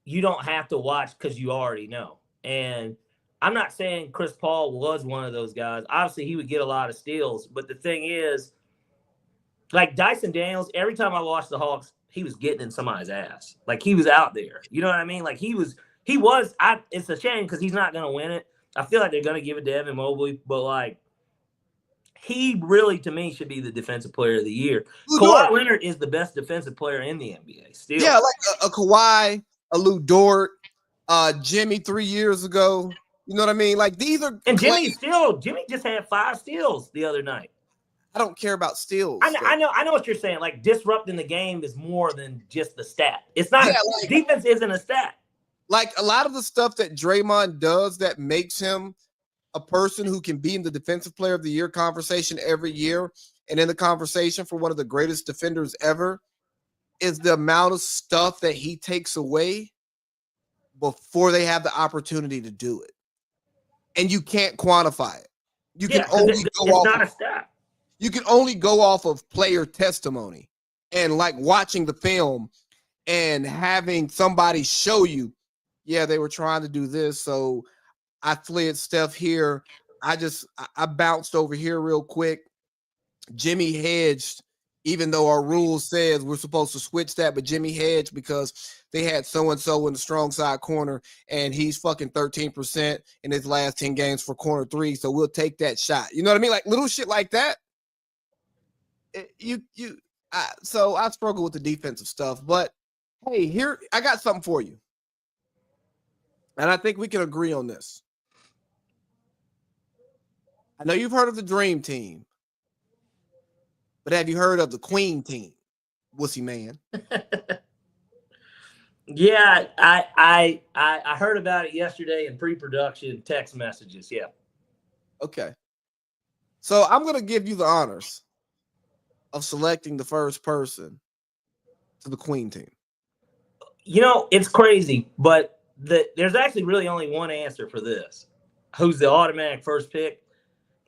you don't have to watch because you already know. And I'm not saying Chris Paul was one of those guys. Obviously, he would get a lot of steals, but the thing is, like Dyson Daniels, every time I watched the Hawks, he was getting in somebody's ass. Like he was out there. You know what I mean? Like he was. It's a shame because he's not going to win it. I feel like they're going to give it to Evan Mobley, but like he really, to me, should be the defensive player of the year. Kawhi Leonard is the best defensive player in the NBA. Still, yeah, like a Kawhi, a Lou Dort, Jimmy 3 years ago. You know what I mean? Like these are Jimmy just had 5 steals the other night. I don't care about steals. I know what you're saying. Like disrupting the game is more than just the stat. It's not defense isn't a stat. Like a lot of the stuff that Draymond does that makes him a person who can be in the defensive player of the year conversation every year and in the conversation for one of the greatest defenders ever is the amount of stuff that he takes away before they have the opportunity to do it. And you can't quantify it. You can only go off not a stat. You can only go off of player testimony and like watching the film and having somebody show you, yeah, they were trying to do this. So I slid Steph here. I bounced over here real quick. Jimmy hedged, even though our rules says we're supposed to switch that, but Jimmy hedged because they had so-and-so in the strong side corner and he's fucking 13% in his last 10 games for corner 3. So we'll take that shot. You know what I mean? Like little shit like that. So I struggle with the defensive stuff, but hey, here I got something for you. And I think we can agree on this. I know you've heard of the Dream Team, but have you heard of the Queen Team, wussy man? Yeah, I heard about it yesterday in pre-production text messages. Yeah. Okay. So I'm going to give you the honors of selecting the first person to the Queen Team. You know, it's crazy, but there's actually really only one answer for this. Who's the automatic first pick?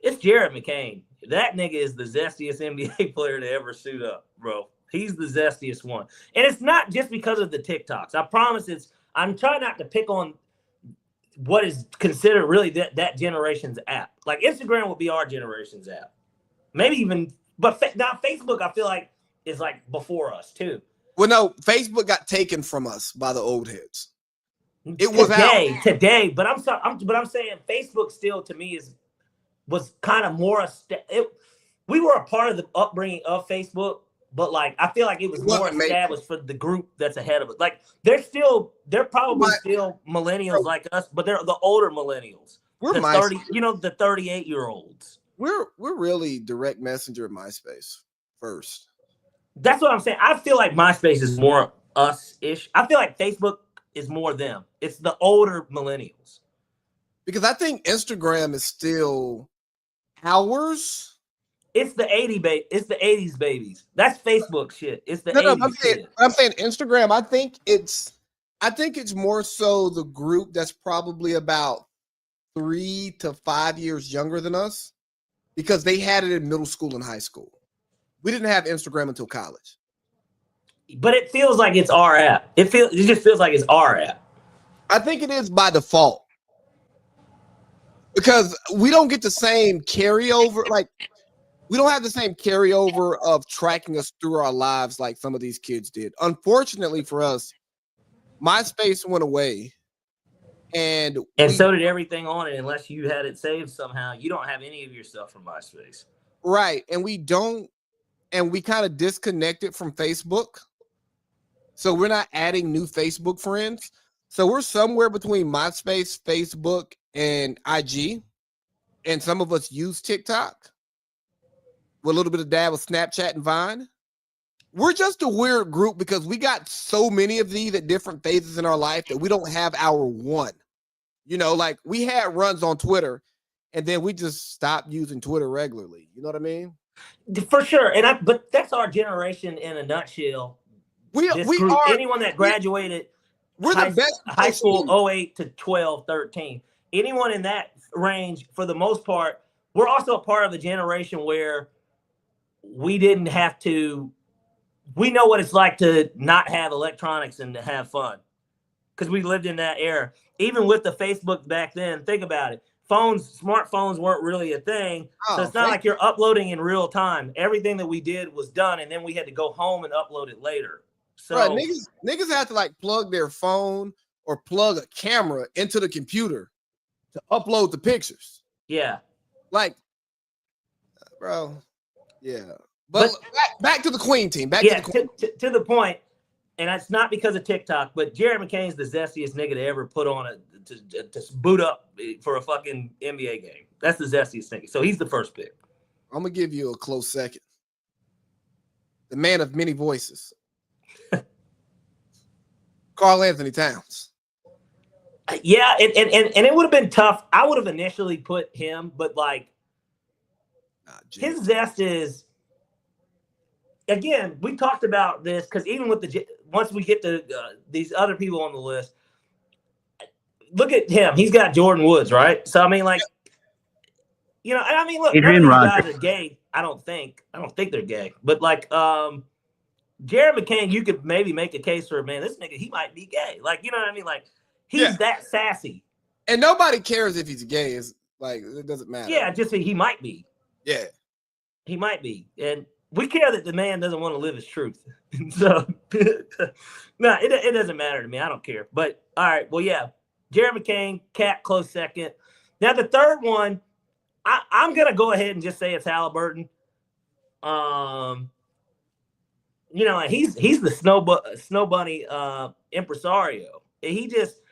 It's Jared McCain. That nigga is the zestiest NBA player to ever suit up, bro. He's the zestiest one. And it's not just because of the TikToks. I promise I'm trying not to pick on what is considered really that generation's app. Like Instagram would be our generation's app. Maybe even, but now Facebook I feel like is like before us too. Well, no, Facebook got taken from us by the old heads. It was today, but I'm saying Facebook still to me was kind of more we were a part of the upbringing of Facebook, but like I feel like it was more established for the group that's ahead of us. Like they're probably still millennials like us, but they're the older millennials. We're the 38-year-olds. We're really direct messenger of MySpace first. That's what I'm saying. I feel like MySpace is more us-ish. I feel like Facebook is more them. It's the older millennials. Because I think Instagram is still ours. It's the 80s babies. That's Facebook shit. It's the 80s shit. I'm saying Instagram, I think it's more so the group that's probably about 3 to 5 years younger than us. because they had it in middle school and high school. We didn't have Instagram until college. But it feels like it's our app. It just feels like it's our app. I think it is by default because we don't get the same carryover. Like, we don't have the same carryover of tracking us through our lives like some of these kids did. Unfortunately for us, MySpace went away. And so did everything on it, unless you had it saved somehow. You don't have any of your stuff from MySpace. Right. And we kind of disconnected from Facebook. So we're not adding new Facebook friends. So we're somewhere between MySpace, Facebook, and IG. And some of us use TikTok with a little bit of dab with Snapchat and Vine. We're just a weird group because we got so many of these at different phases in our life that we don't have our one. You know, like we had runs on Twitter and then we just stopped using Twitter regularly. You know what I mean? For sure. But that's our generation in a nutshell. We Group, are anyone that graduated we're the best high school 08 to 12, 13. Anyone in that range, for the most part, we're also a part of a generation where we didn't have to. We know what it's like to not have electronics and to have fun because we lived in that era. Even with the Facebook back then, think about it. Smartphones weren't really a thing. So it's not like you're uploading in real time. Everything that we did was done, and then we had to go home and upload it later. So right, niggas have to like plug their phone or plug a camera into the computer to upload the pictures. Yeah. Like, bro, yeah. But back to the Queen team. To the point, and it's not because of TikTok, but Jared McCain's the zestiest nigga to ever put on to boot up for a fucking NBA game. That's the zestiest nigga. So he's the first pick. I'm going to give you a close second. The man of many voices. Karl Anthony Towns. Yeah, and it would have been tough. I would have initially put him, but like his zest is, again, we talked about this because even with once we get to these other people on the list, look at him. He's got Jordan Woods, right? So I mean, like, you know, and I mean, look, Adrian none of these Rogers. guys are gay. I don't think they're gay, but like, Jared McCain, you could maybe make a case for, man, this nigga, he might be gay. Like, you know what I mean? Like, he's that sassy. And nobody cares if he's gay. It's like, it doesn't matter. Yeah, just he might be. Yeah. He might be. And we care that the man doesn't want to live his truth. So, no, it doesn't matter to me. I don't care. But, all right, well, yeah. Jared McCain, Cat, close second. Now, the third one, I'm going to go ahead and just say it's Halliburton. You know, he's the snow bunny impresario. He just,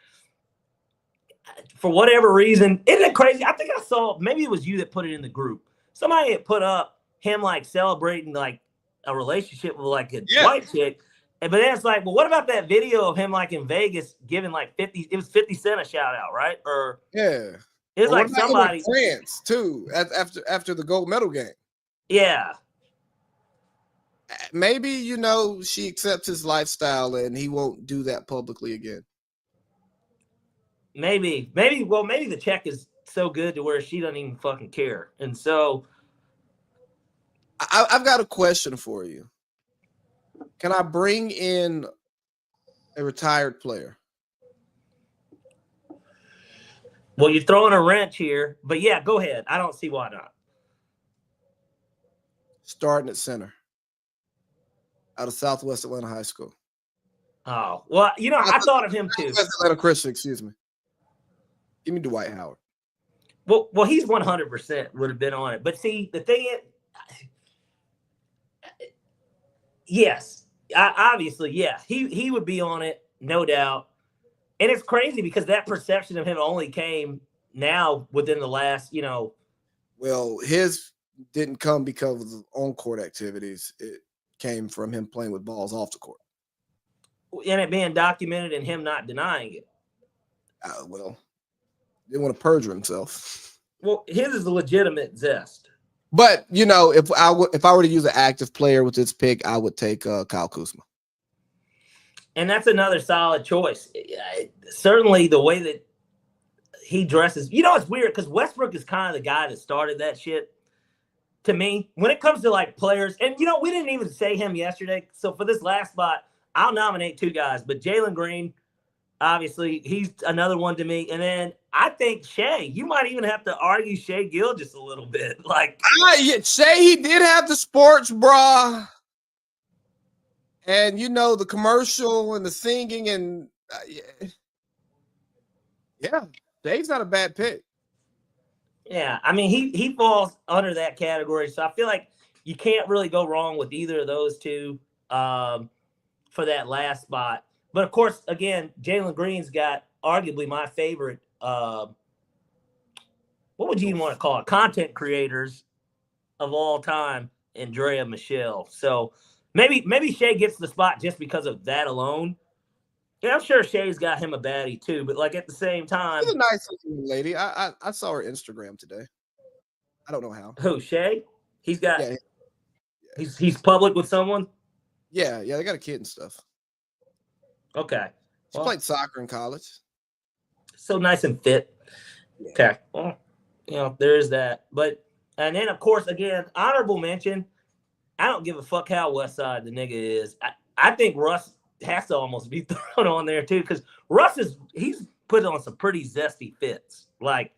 for whatever reason, isn't it crazy? I think I saw, maybe it was you that put it in the group. Somebody had put up him like celebrating like a relationship with like a white chick. But then it's like, well, what about that video of him like in Vegas giving like 50? It was 50 Cent a shout out, right? Or yeah, it was like somebody France too after the gold medal game. Yeah. Maybe, you know, she accepts his lifestyle and he won't do that publicly again. Maybe the check is so good to where she doesn't even fucking care. And so I've got a question for you. Can I bring in a retired player? Well, you're throwing a wrench here, but yeah, go ahead. I don't see why not. Starting at center. Out of Southwest Atlanta High School. Oh, well, you know, I thought of him too. Southwest Atlanta Christian, excuse me. Give me Dwight Howard. Well, he's 100% would have been on it. But see, the thing is, yes, obviously, yeah, he would be on it, no doubt. And it's crazy because that perception of him only came now within the last, you know. Well, his didn't come because of on-court activities. It came from him playing with balls off the court. And it being documented and him not denying it. Well, didn't want to perjure himself. Well, his is a legitimate zest. But, you know, if I were to use an active player with this pick, I would take Kyle Kuzma. And that's another solid choice. Certainly the way that he dresses. You know, it's weird because Westbrook is kind of the guy that started that shit. to me, when it comes to like players, and we didn't even say him yesterday. So for this last spot, I'll nominate 2 guys, but Jalen Green, obviously, he's another one to me. And then I think Shea, you might even have to argue Shea Gill just a little bit. Like, Shea, he did have the sports bra, and the commercial and the singing, and yeah, Shea's not a bad pick. Yeah, I mean, he falls under that category. So I feel like you can't really go wrong with either of those two for that last spot. But, of course, again, Jalen Green's got arguably my favorite, what would you even want to call it, content creators of all time, Andrea Michelle. So maybe Shea gets the spot just because of that alone. Yeah, I'm sure Shea's got him a baddie too, but like at the same time, she's a nice looking lady. I saw her Instagram today. I don't know how. Who, Shea? He's got Yeah. he's public with someone? Yeah, they got a kid and stuff. Okay. She played soccer in college. So nice and fit. Yeah. Okay. Well, there is that. And then of course, again, honorable mention. I don't give a fuck how West Side the nigga is. I think Russ has to almost be thrown on there too, because Russ he's put on some pretty zesty fits. Like,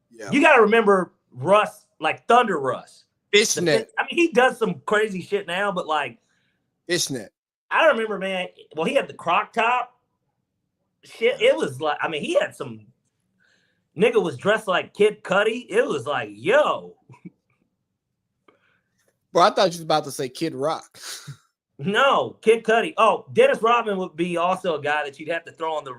you got to remember Russ, like Thunder Russ. Fishnet. I mean, he does some crazy shit now, but like Fishnet. I remember, man. Well, he had the croc top shit. It was like, I mean, he had some nigga was dressed like Kid Cudi. It was like, yo. Bro, I thought you was about to say Kid Rock. No, Kid Cudi. Oh, Dennis Rodman would be also a guy that you'd have to throw on the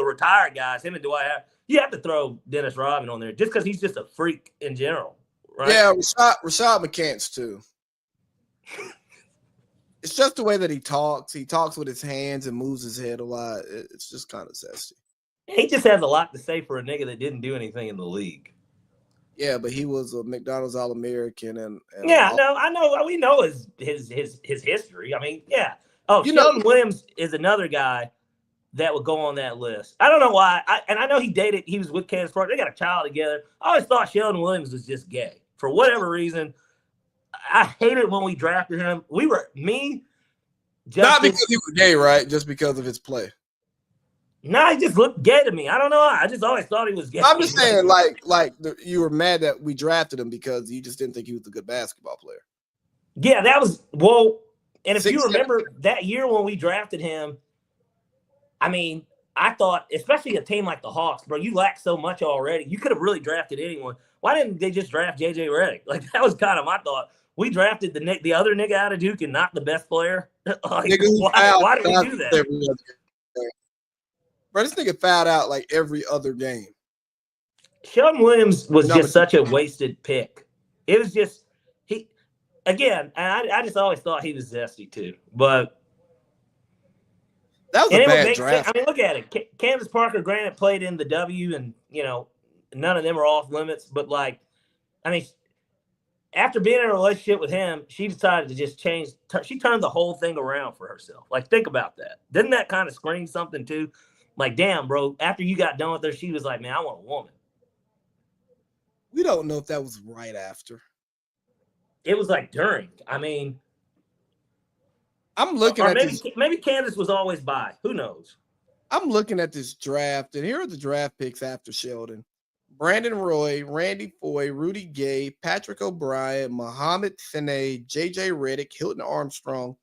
retired guys. Him and Dwight Howard. You have to throw Dennis Rodman on there just because he's just a freak in general, right? Yeah, Rashad McCants too. It's just the way that he talks. He talks with his hands and moves his head a lot. It's just kind of zesty. He just has a lot to say for a nigga that didn't do anything in the league. Yeah, but he was a McDonald's All-American, and yeah, no, I know. We know his history. I mean, yeah. Oh, Sheldon Williams is another guy that would go on that list. I don't know why. I know he was with Candace Parker. They got a child together. I always thought Sheldon Williams was just gay for whatever reason. I hated when we drafted him. Not because he was gay, right? Just because of his play. No, he just looked gay to me. I don't know. I just always thought he was gay. I'm just saying, you were mad that we drafted him because you just didn't think he was a good basketball player. Yeah, that was and if you remember that year when we drafted him, I mean, I thought, especially a team like the Hawks, bro, you lack so much already. You could have really drafted anyone. Why didn't they just draft JJ Redick? Like, that was kind of my thought. We drafted the other nigga out of Duke and not the best player. Like, why did we do that? Bro, this nigga fouled out like every other game. Sheldon Williams was just such a wasted pick. It was just I just always thought he was zesty too. But that was a bad draft. Sense. I mean, look at it. Candace Parker, granted, played in the W, and none of them are off limits. But like, I mean, after being in a relationship with him, she decided to just change. She turned the whole thing around for herself. Like, think about that. Didn't that kind of scream something too? Like, damn, bro, after you got done with her, she was like, man, I want a woman. We don't know if that was right after. It was like during. I mean, I'm looking at this. Maybe Candace was always bi. Who knows? I'm looking at this draft, and here are the draft picks after Sheldon. Brandon Roy, Randy Foye, Rudy Gay, Patrick O'Brien, Mohamed Sene, J.J. Redick, Hilton Armstrong,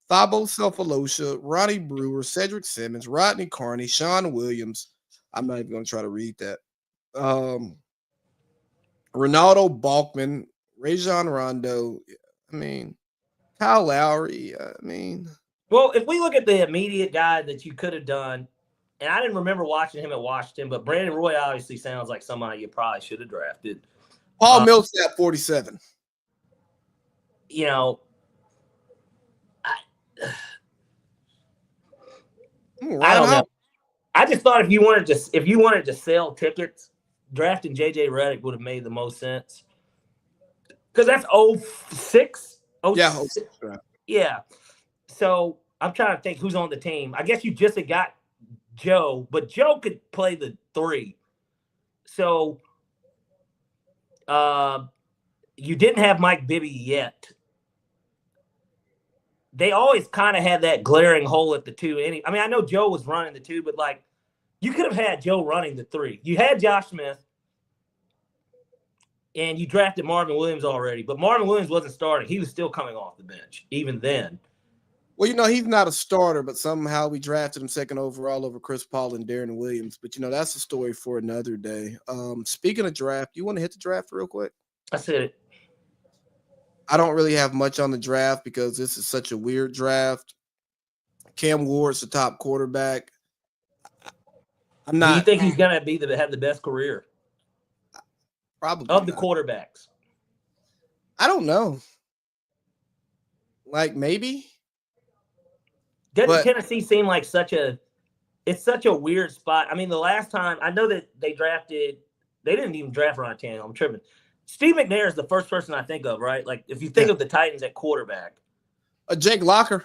Thabo Sefolosha, Ronnie Brewer, Cedric Simmons, Rodney Carney, Sean Williams. I'm not even going to try to read that. Ronaldo Balkman, Rajon Rondo. I mean, Kyle Lowry. Well, if we look at the immediate guy that you could have done, and I didn't remember watching him at Washington, but Brandon Roy obviously sounds like somebody you probably should have drafted. Paul Millsap, 47. I don't know. I just thought if you wanted to sell tickets, drafting JJ Redick would have made the most sense. Because that's 06? Yeah, 06. Yeah. So I'm trying to think who's on the team. I guess you just got Joe, but Joe could play the 3. So you didn't have Mike Bibby yet. They always kind of had that glaring hole at the 2. I mean, I know Joe was running the 2, but like you could have had Joe running the 3. You had Josh Smith, and you drafted Marvin Williams already, but Marvin Williams wasn't starting. He was still coming off the bench even then. Well, he's not a starter, but somehow we drafted him 2nd overall over Chris Paul and Darren Williams. But, that's a story for another day. Speaking of draft, you want to hit the draft real quick? I said it. I don't really have much on the draft because this is such a weird draft. Cam Ward's the top quarterback. I'm not. Do you think he's gonna have the best career? Probably of the not. quarterbacks. I don't know. Like maybe. Doesn't Tennessee seem like it's such a weird spot? I mean, the last time I know that they didn't even draft Ryan Tannehill. I'm tripping. Steve McNair is the first person I think of, right? Like if you think of the Titans at quarterback. Jake Locker.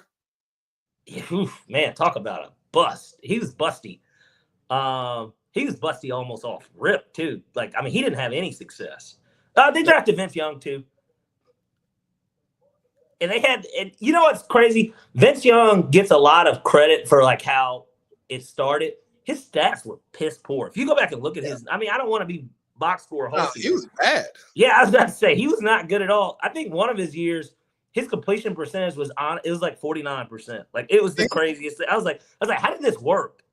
Man, talk about a bust. He was busty. He was busty almost off rip too. Like, I mean, he didn't have any success. They drafted Vince Young too. And you know what's crazy? Vince Young gets a lot of credit for like how it started. His stats were piss poor. If you go back and look at his, I mean, I don't want to be box score No, he was bad. Yeah, I was about to say he was not good at all. I think one of his years, his completion percentage was like 49%. Like it was the craziest thing. I was like, how did this work?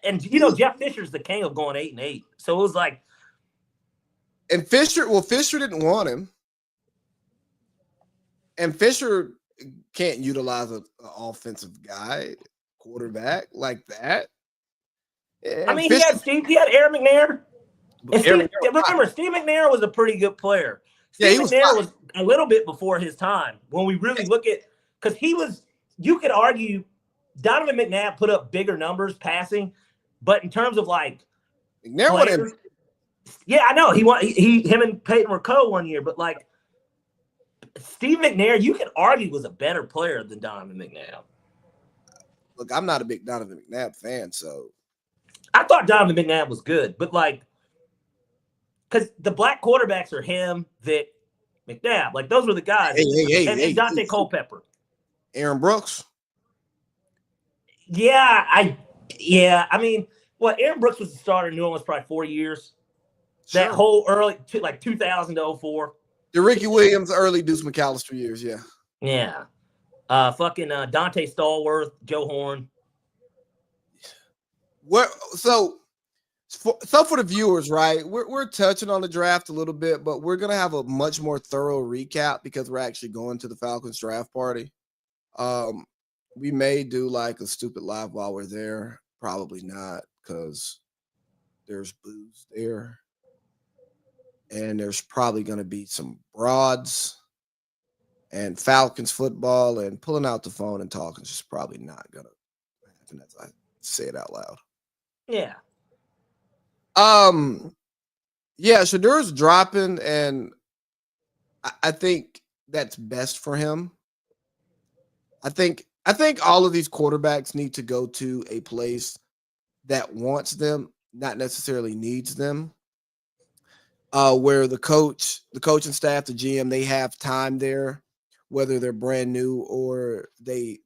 And Jeff Fisher's the king of going 8-8. So it was like, and Fisher didn't want him. And Fisher can't utilize an offensive quarterback like that. And I mean, he had Aaron McNair. And Steve McNair was a pretty good player. Steve McNair was a little bit before his time when we really look at, because you could argue Donovan McNabb put up bigger numbers passing, but in terms of like McNair players, yeah, I know him and Peyton were one year, but like Steve McNair, you could argue was a better player than Donovan McNabb. Look, I'm not a big Donovan McNabb fan, so I thought Donovan McNabb was good, but like, because the black quarterbacks are him, Vic, McNabb, like those were the guys, and Dante Culpepper, Aaron Brooks. I mean, Aaron Brooks was the starter in New Orleans probably 4 years. Sure. That whole early, like 2000 to 04. The Ricky Williams, early Deuce McAllister years, yeah. Yeah. Dante Stallworth, Joe Horn. So for the viewers, right, we're touching on the draft a little bit, but we're going to have a much more thorough recap because we're actually going to the Falcons draft party. We may do like a stupid live while we're there. Probably not, because there's booze there. And there's probably going to be some broads and Falcons football, and pulling out the phone and talking is just probably not going to happen as I say it out loud. Yeah. Shedur's dropping, and I think that's best for him. I think all of these quarterbacks need to go to a place that wants them, not necessarily needs them. Where the coaching staff, the GM, they have time there, whether they're brand new or they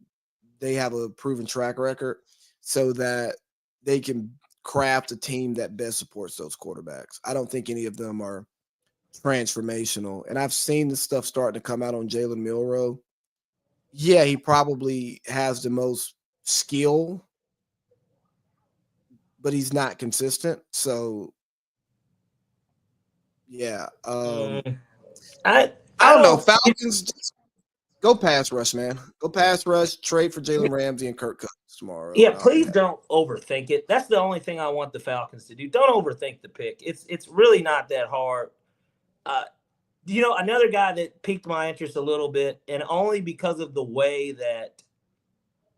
have a proven track record, so that they can craft a team that best supports those quarterbacks. I don't think any of them are transformational. And I've seen this stuff starting to come out on Jalen Milroe. Yeah, he probably has the most skill, but he's not consistent. So, yeah. I don't know. Falcons, just go pass rush, man. Go pass rush, trade for Jalen Ramsey and Kirk Cousins tomorrow. Yeah, please don't overthink it. That's the only thing I want the Falcons to do. Don't overthink the pick. It's really not that hard. Another guy that piqued my interest a little bit, and only because of the way that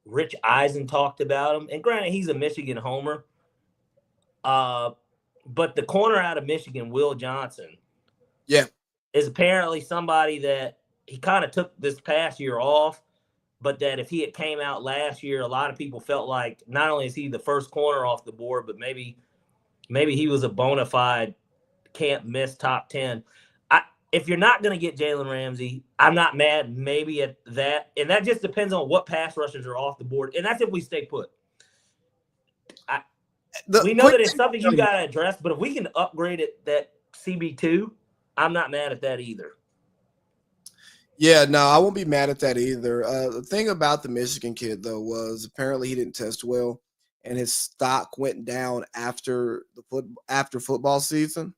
Rich Eisen talked about him. And granted, he's a Michigan homer. But the corner out of Michigan, Will Johnson, is apparently somebody that he kind of took this past year off, but that if he had came out last year, a lot of people felt like not only is he the first corner off the board, but maybe he was a bona fide can't miss top 10. if you're not going to get Jalen Ramsey, I'm not mad maybe at that. And that just depends on what pass rushers are off the board. And that's if we stay put. We know that it's something you got to address, but if we can upgrade it, that CB2, I'm not mad at that either. Yeah, no, I won't be mad at that either. The thing about the Michigan kid, though, was apparently he didn't test well, and his stock went down after football season,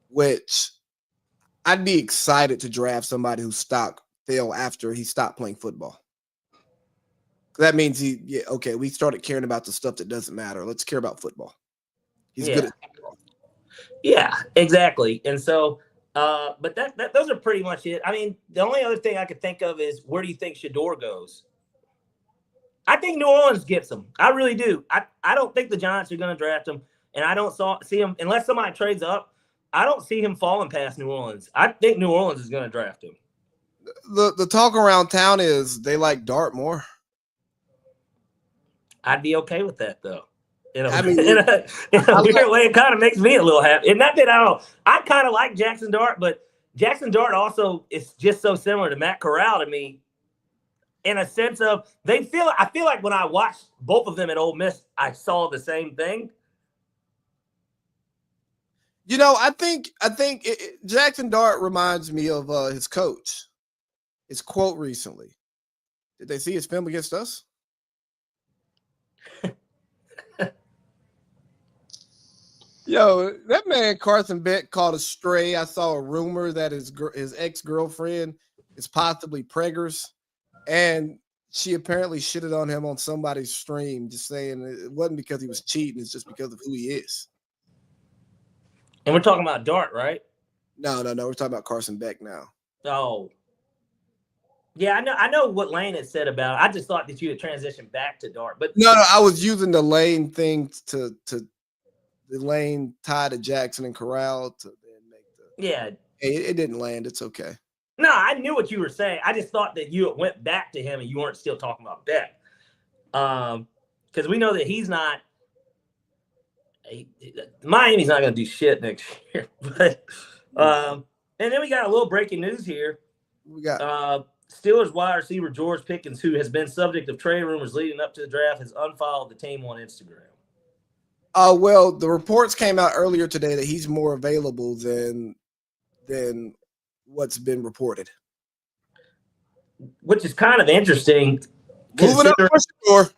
which I'd be excited to draft somebody whose stock fell after he stopped playing football. That means we started caring about the stuff that doesn't matter. Let's care about football. He's good at football. Yeah, exactly. And so, but those are pretty much it. I mean, the only other thing I could think of is where do you think Shedeur goes? I think New Orleans gets him. I really do. I don't think the Giants are going to draft him, and I don't see him unless somebody trades up. I don't see him falling past New Orleans. I think New Orleans is going to draft him. The talk around town is they like Dart more. I'd be okay with that, though. In a mean, weird way, it kind of makes me a little happy. And not that I kind of like Jackson Dart, but Jackson Dart also is just so similar to Matt Corral to me in a sense of I feel like when I watched both of them at Ole Miss, I saw the same thing. I think Jackson Dart reminds me of his coach. His quote recently. Did they see his film against us? Yo, that man Carson Beck caught a stray. I saw a rumor that his ex-girlfriend is possibly preggers, and she apparently shitted on him on somebody's stream, just saying it wasn't because he was cheating, it's just because of who he is. And we're talking about Dart, right? No. We're talking about Carson Beck now. Oh. Yeah, I know what Lane had said about it. I just thought that you had transitioned back to Dart. But no, I was using the Lane thing to the Lane tie to Jackson and Corral to then make the. Yeah. It didn't land. It's okay. No, I knew what you were saying. I just thought that you went back to him and you weren't still talking about Beck. Because we know that he's not. Miami's not going to do shit next year. But and then we got a little breaking news here. We got Steelers wide receiver George Pickens, who has been subject of trade rumors leading up to the draft, has unfollowed the team on Instagram. Well, the reports came out earlier today that he's more available than what's been reported. Which is kind of interesting. Moving up for sure.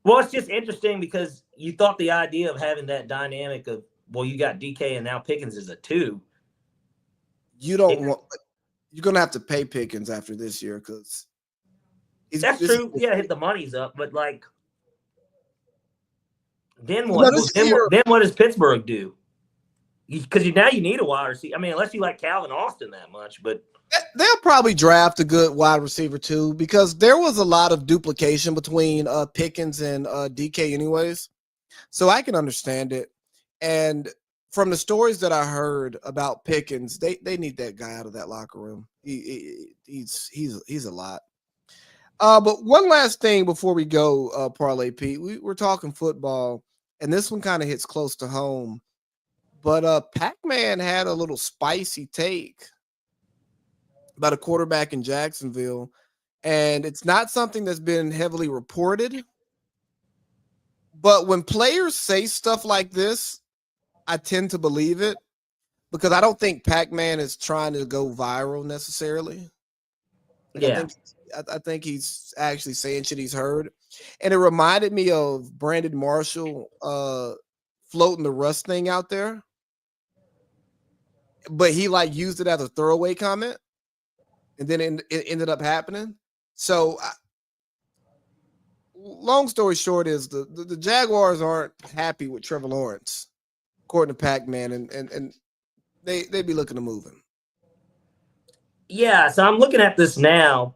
Well, it's just interesting because you thought the idea of having that dynamic of, well, you got DK and now Pickens is a 2. You're going to have to pay Pickens after this year because that's true. Yeah, hit the money's up, but like, then what? Then what does Pittsburgh do? Because now you need a wide receiver. I mean, unless you like Calvin Austin that much, but they'll probably draft a good wide receiver too, because there was a lot of duplication between Pickens and DK anyways. So I can understand it. And from the stories that I heard about Pickens, they need that guy out of that locker room. He's a lot. But one last thing before we go, Parlay Pete, we're talking football, and this one kind of hits close to home. But Pac-Man had a little spicy take about a quarterback in Jacksonville, and it's not something that's been heavily reported. But when players say stuff like this, I tend to believe it because I don't think Pac-Man is trying to go viral necessarily. Yeah. I think he's actually saying shit he's heard. And it reminded me of Brandon Marshall floating the Russ thing out there. But he used it as a throwaway comment. And then it ended up happening. So long story short is the Jaguars aren't happy with Trevor Lawrence, according to Pac-Man, and they be looking to move him. Yeah, so I'm looking at this now.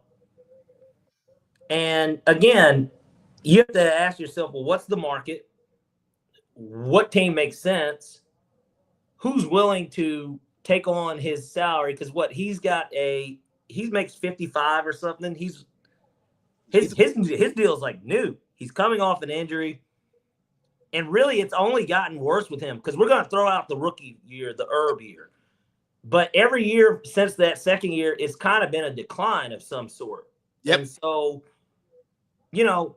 And again, you have to ask yourself, well, what's the market? What team makes sense? Who's willing to take on his salary? Because he makes 55 or something. His deal is like new. He's coming off an injury. And really, it's only gotten worse with him because we're going to throw out the rookie year, the Herb year. But every year since that second year, it's kind of been a decline of some sort. Yep. And so, you know,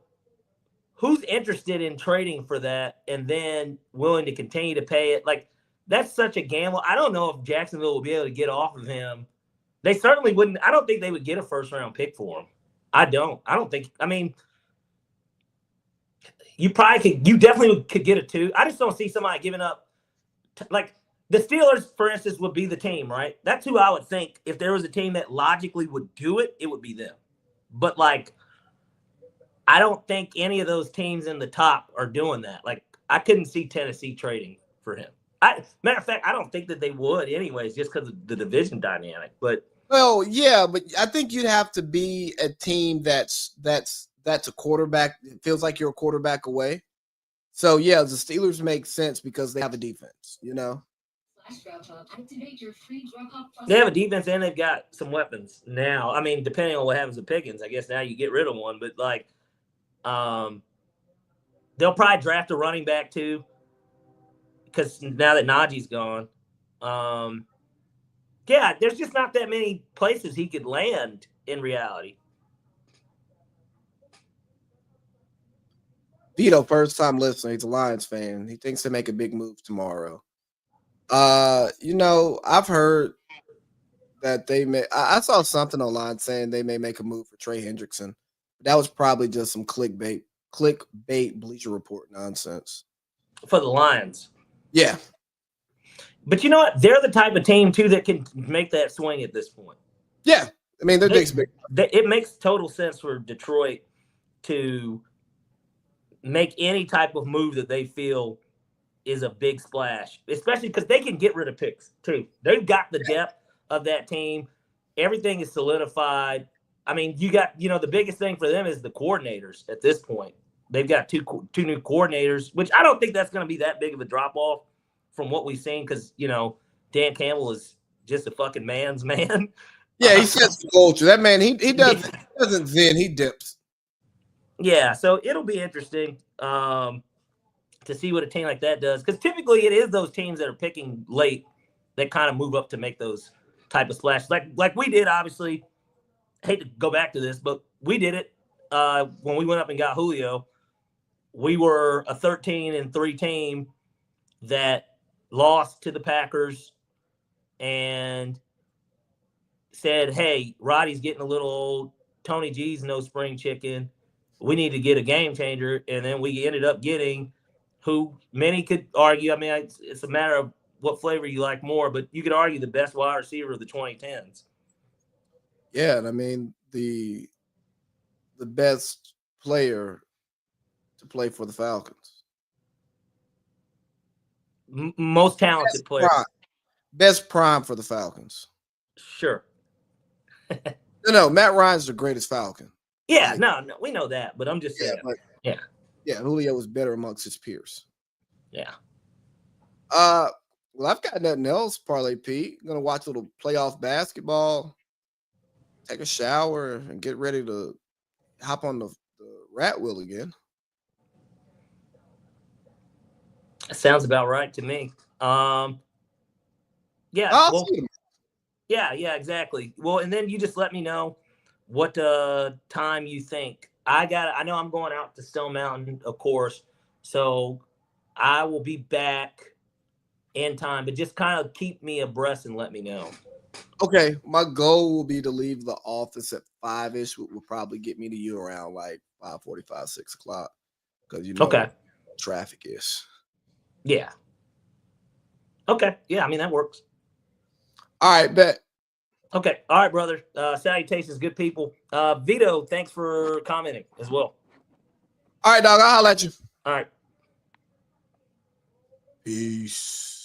who's interested in trading for that and then willing to continue to pay it? Like, that's such a gamble. I don't know if Jacksonville will be able to get off of him. They certainly wouldn't. I don't think they would get a first-round pick for him. I don't think. I mean, you probably could. You definitely could get a 2. I just don't see somebody giving up. Like the Steelers, for instance, would be the team, right? That's who I would think. If there was a team that logically would do it, it would be them. But like, I don't think any of those teams in the top are doing that. Like, I couldn't see Tennessee trading for him. Matter of fact, I don't think that they would anyways, just because of the division dynamic. But well, yeah, but I think you'd have to be a team that's a quarterback. It feels like you're a quarterback away. So yeah, the Steelers make sense because they have a defense, you know. They have a defense and they've got some weapons now. I mean, depending on what happens to Pickens, I guess now you get rid of one, but like, they'll probably draft a running back too, because now that Najee's gone, yeah, there's just not that many places he could land in reality. Vito, first time listener, he's a Lions fan. He thinks they make a big move tomorrow. You know, I've heard that they may. I saw something online saying they may make a move for Trey Hendrickson. That was probably just some clickbait Bleacher Report nonsense For the Lions. Yeah, but you know what? They're the type of team too that can make that swing at this point. yeah. I mean, it makes total sense for Detroit to make any type of move that they feel is a big splash, especially because they can get rid of picks too. They've got the depth of that team. Everything is solidified. I mean, you got, you know, the biggest thing for them is the coordinators at this point. They've got two new coordinators, which I don't think that's going to be that big of a drop off from what we've seen, because, you know, Dan Campbell is just a fucking man's man. Yeah, he sets the culture. That man, he doesn't zen, he dips. Yeah, so it'll be interesting to see what a team like that does, because typically it is those teams that are picking late that kind of move up to make those type of splashes. Like we did, obviously. I hate to go back to this, but we did it when we went up and got Julio. We were a 13-3 team that lost to the Packers and said, hey, Roddy's getting a little old. Tony G's no spring chicken. We need to get a game changer. And then we ended up getting who many could argue. I mean, it's a matter of what flavor you like more, but you could argue the best wide receiver of the 2010s. Yeah, and I mean, the best player to play for the Falcons. Most talented player. Best prime for the Falcons. Sure. No, Matt Ryan's the greatest Falcon. Yeah, no, we know that, but I'm just saying. Yeah, Julio was better amongst his peers. Yeah. Well, I've got nothing else, Parlay Pete. I'm gonna watch a little playoff basketball, take a shower, and get ready to hop on the rat wheel again. That sounds about right to me. Yeah. Yeah, exactly. Well, and then you just let me know what time you think. I know I'm going out to Stone Mountain, of course, so I will be back in time, but just kind of keep me abreast and let me know. Okay, my goal will be to leave the office at 5-ish, which will probably get me to you around like 5:45, 6 o'clock, because you know what traffic is. Yeah. Okay. Yeah, I mean, that works. All right, bet. Okay. All right, brother. Salutations, good people. Vito, thanks for commenting as well. All right, dog. I'll holler at you. All right. Peace.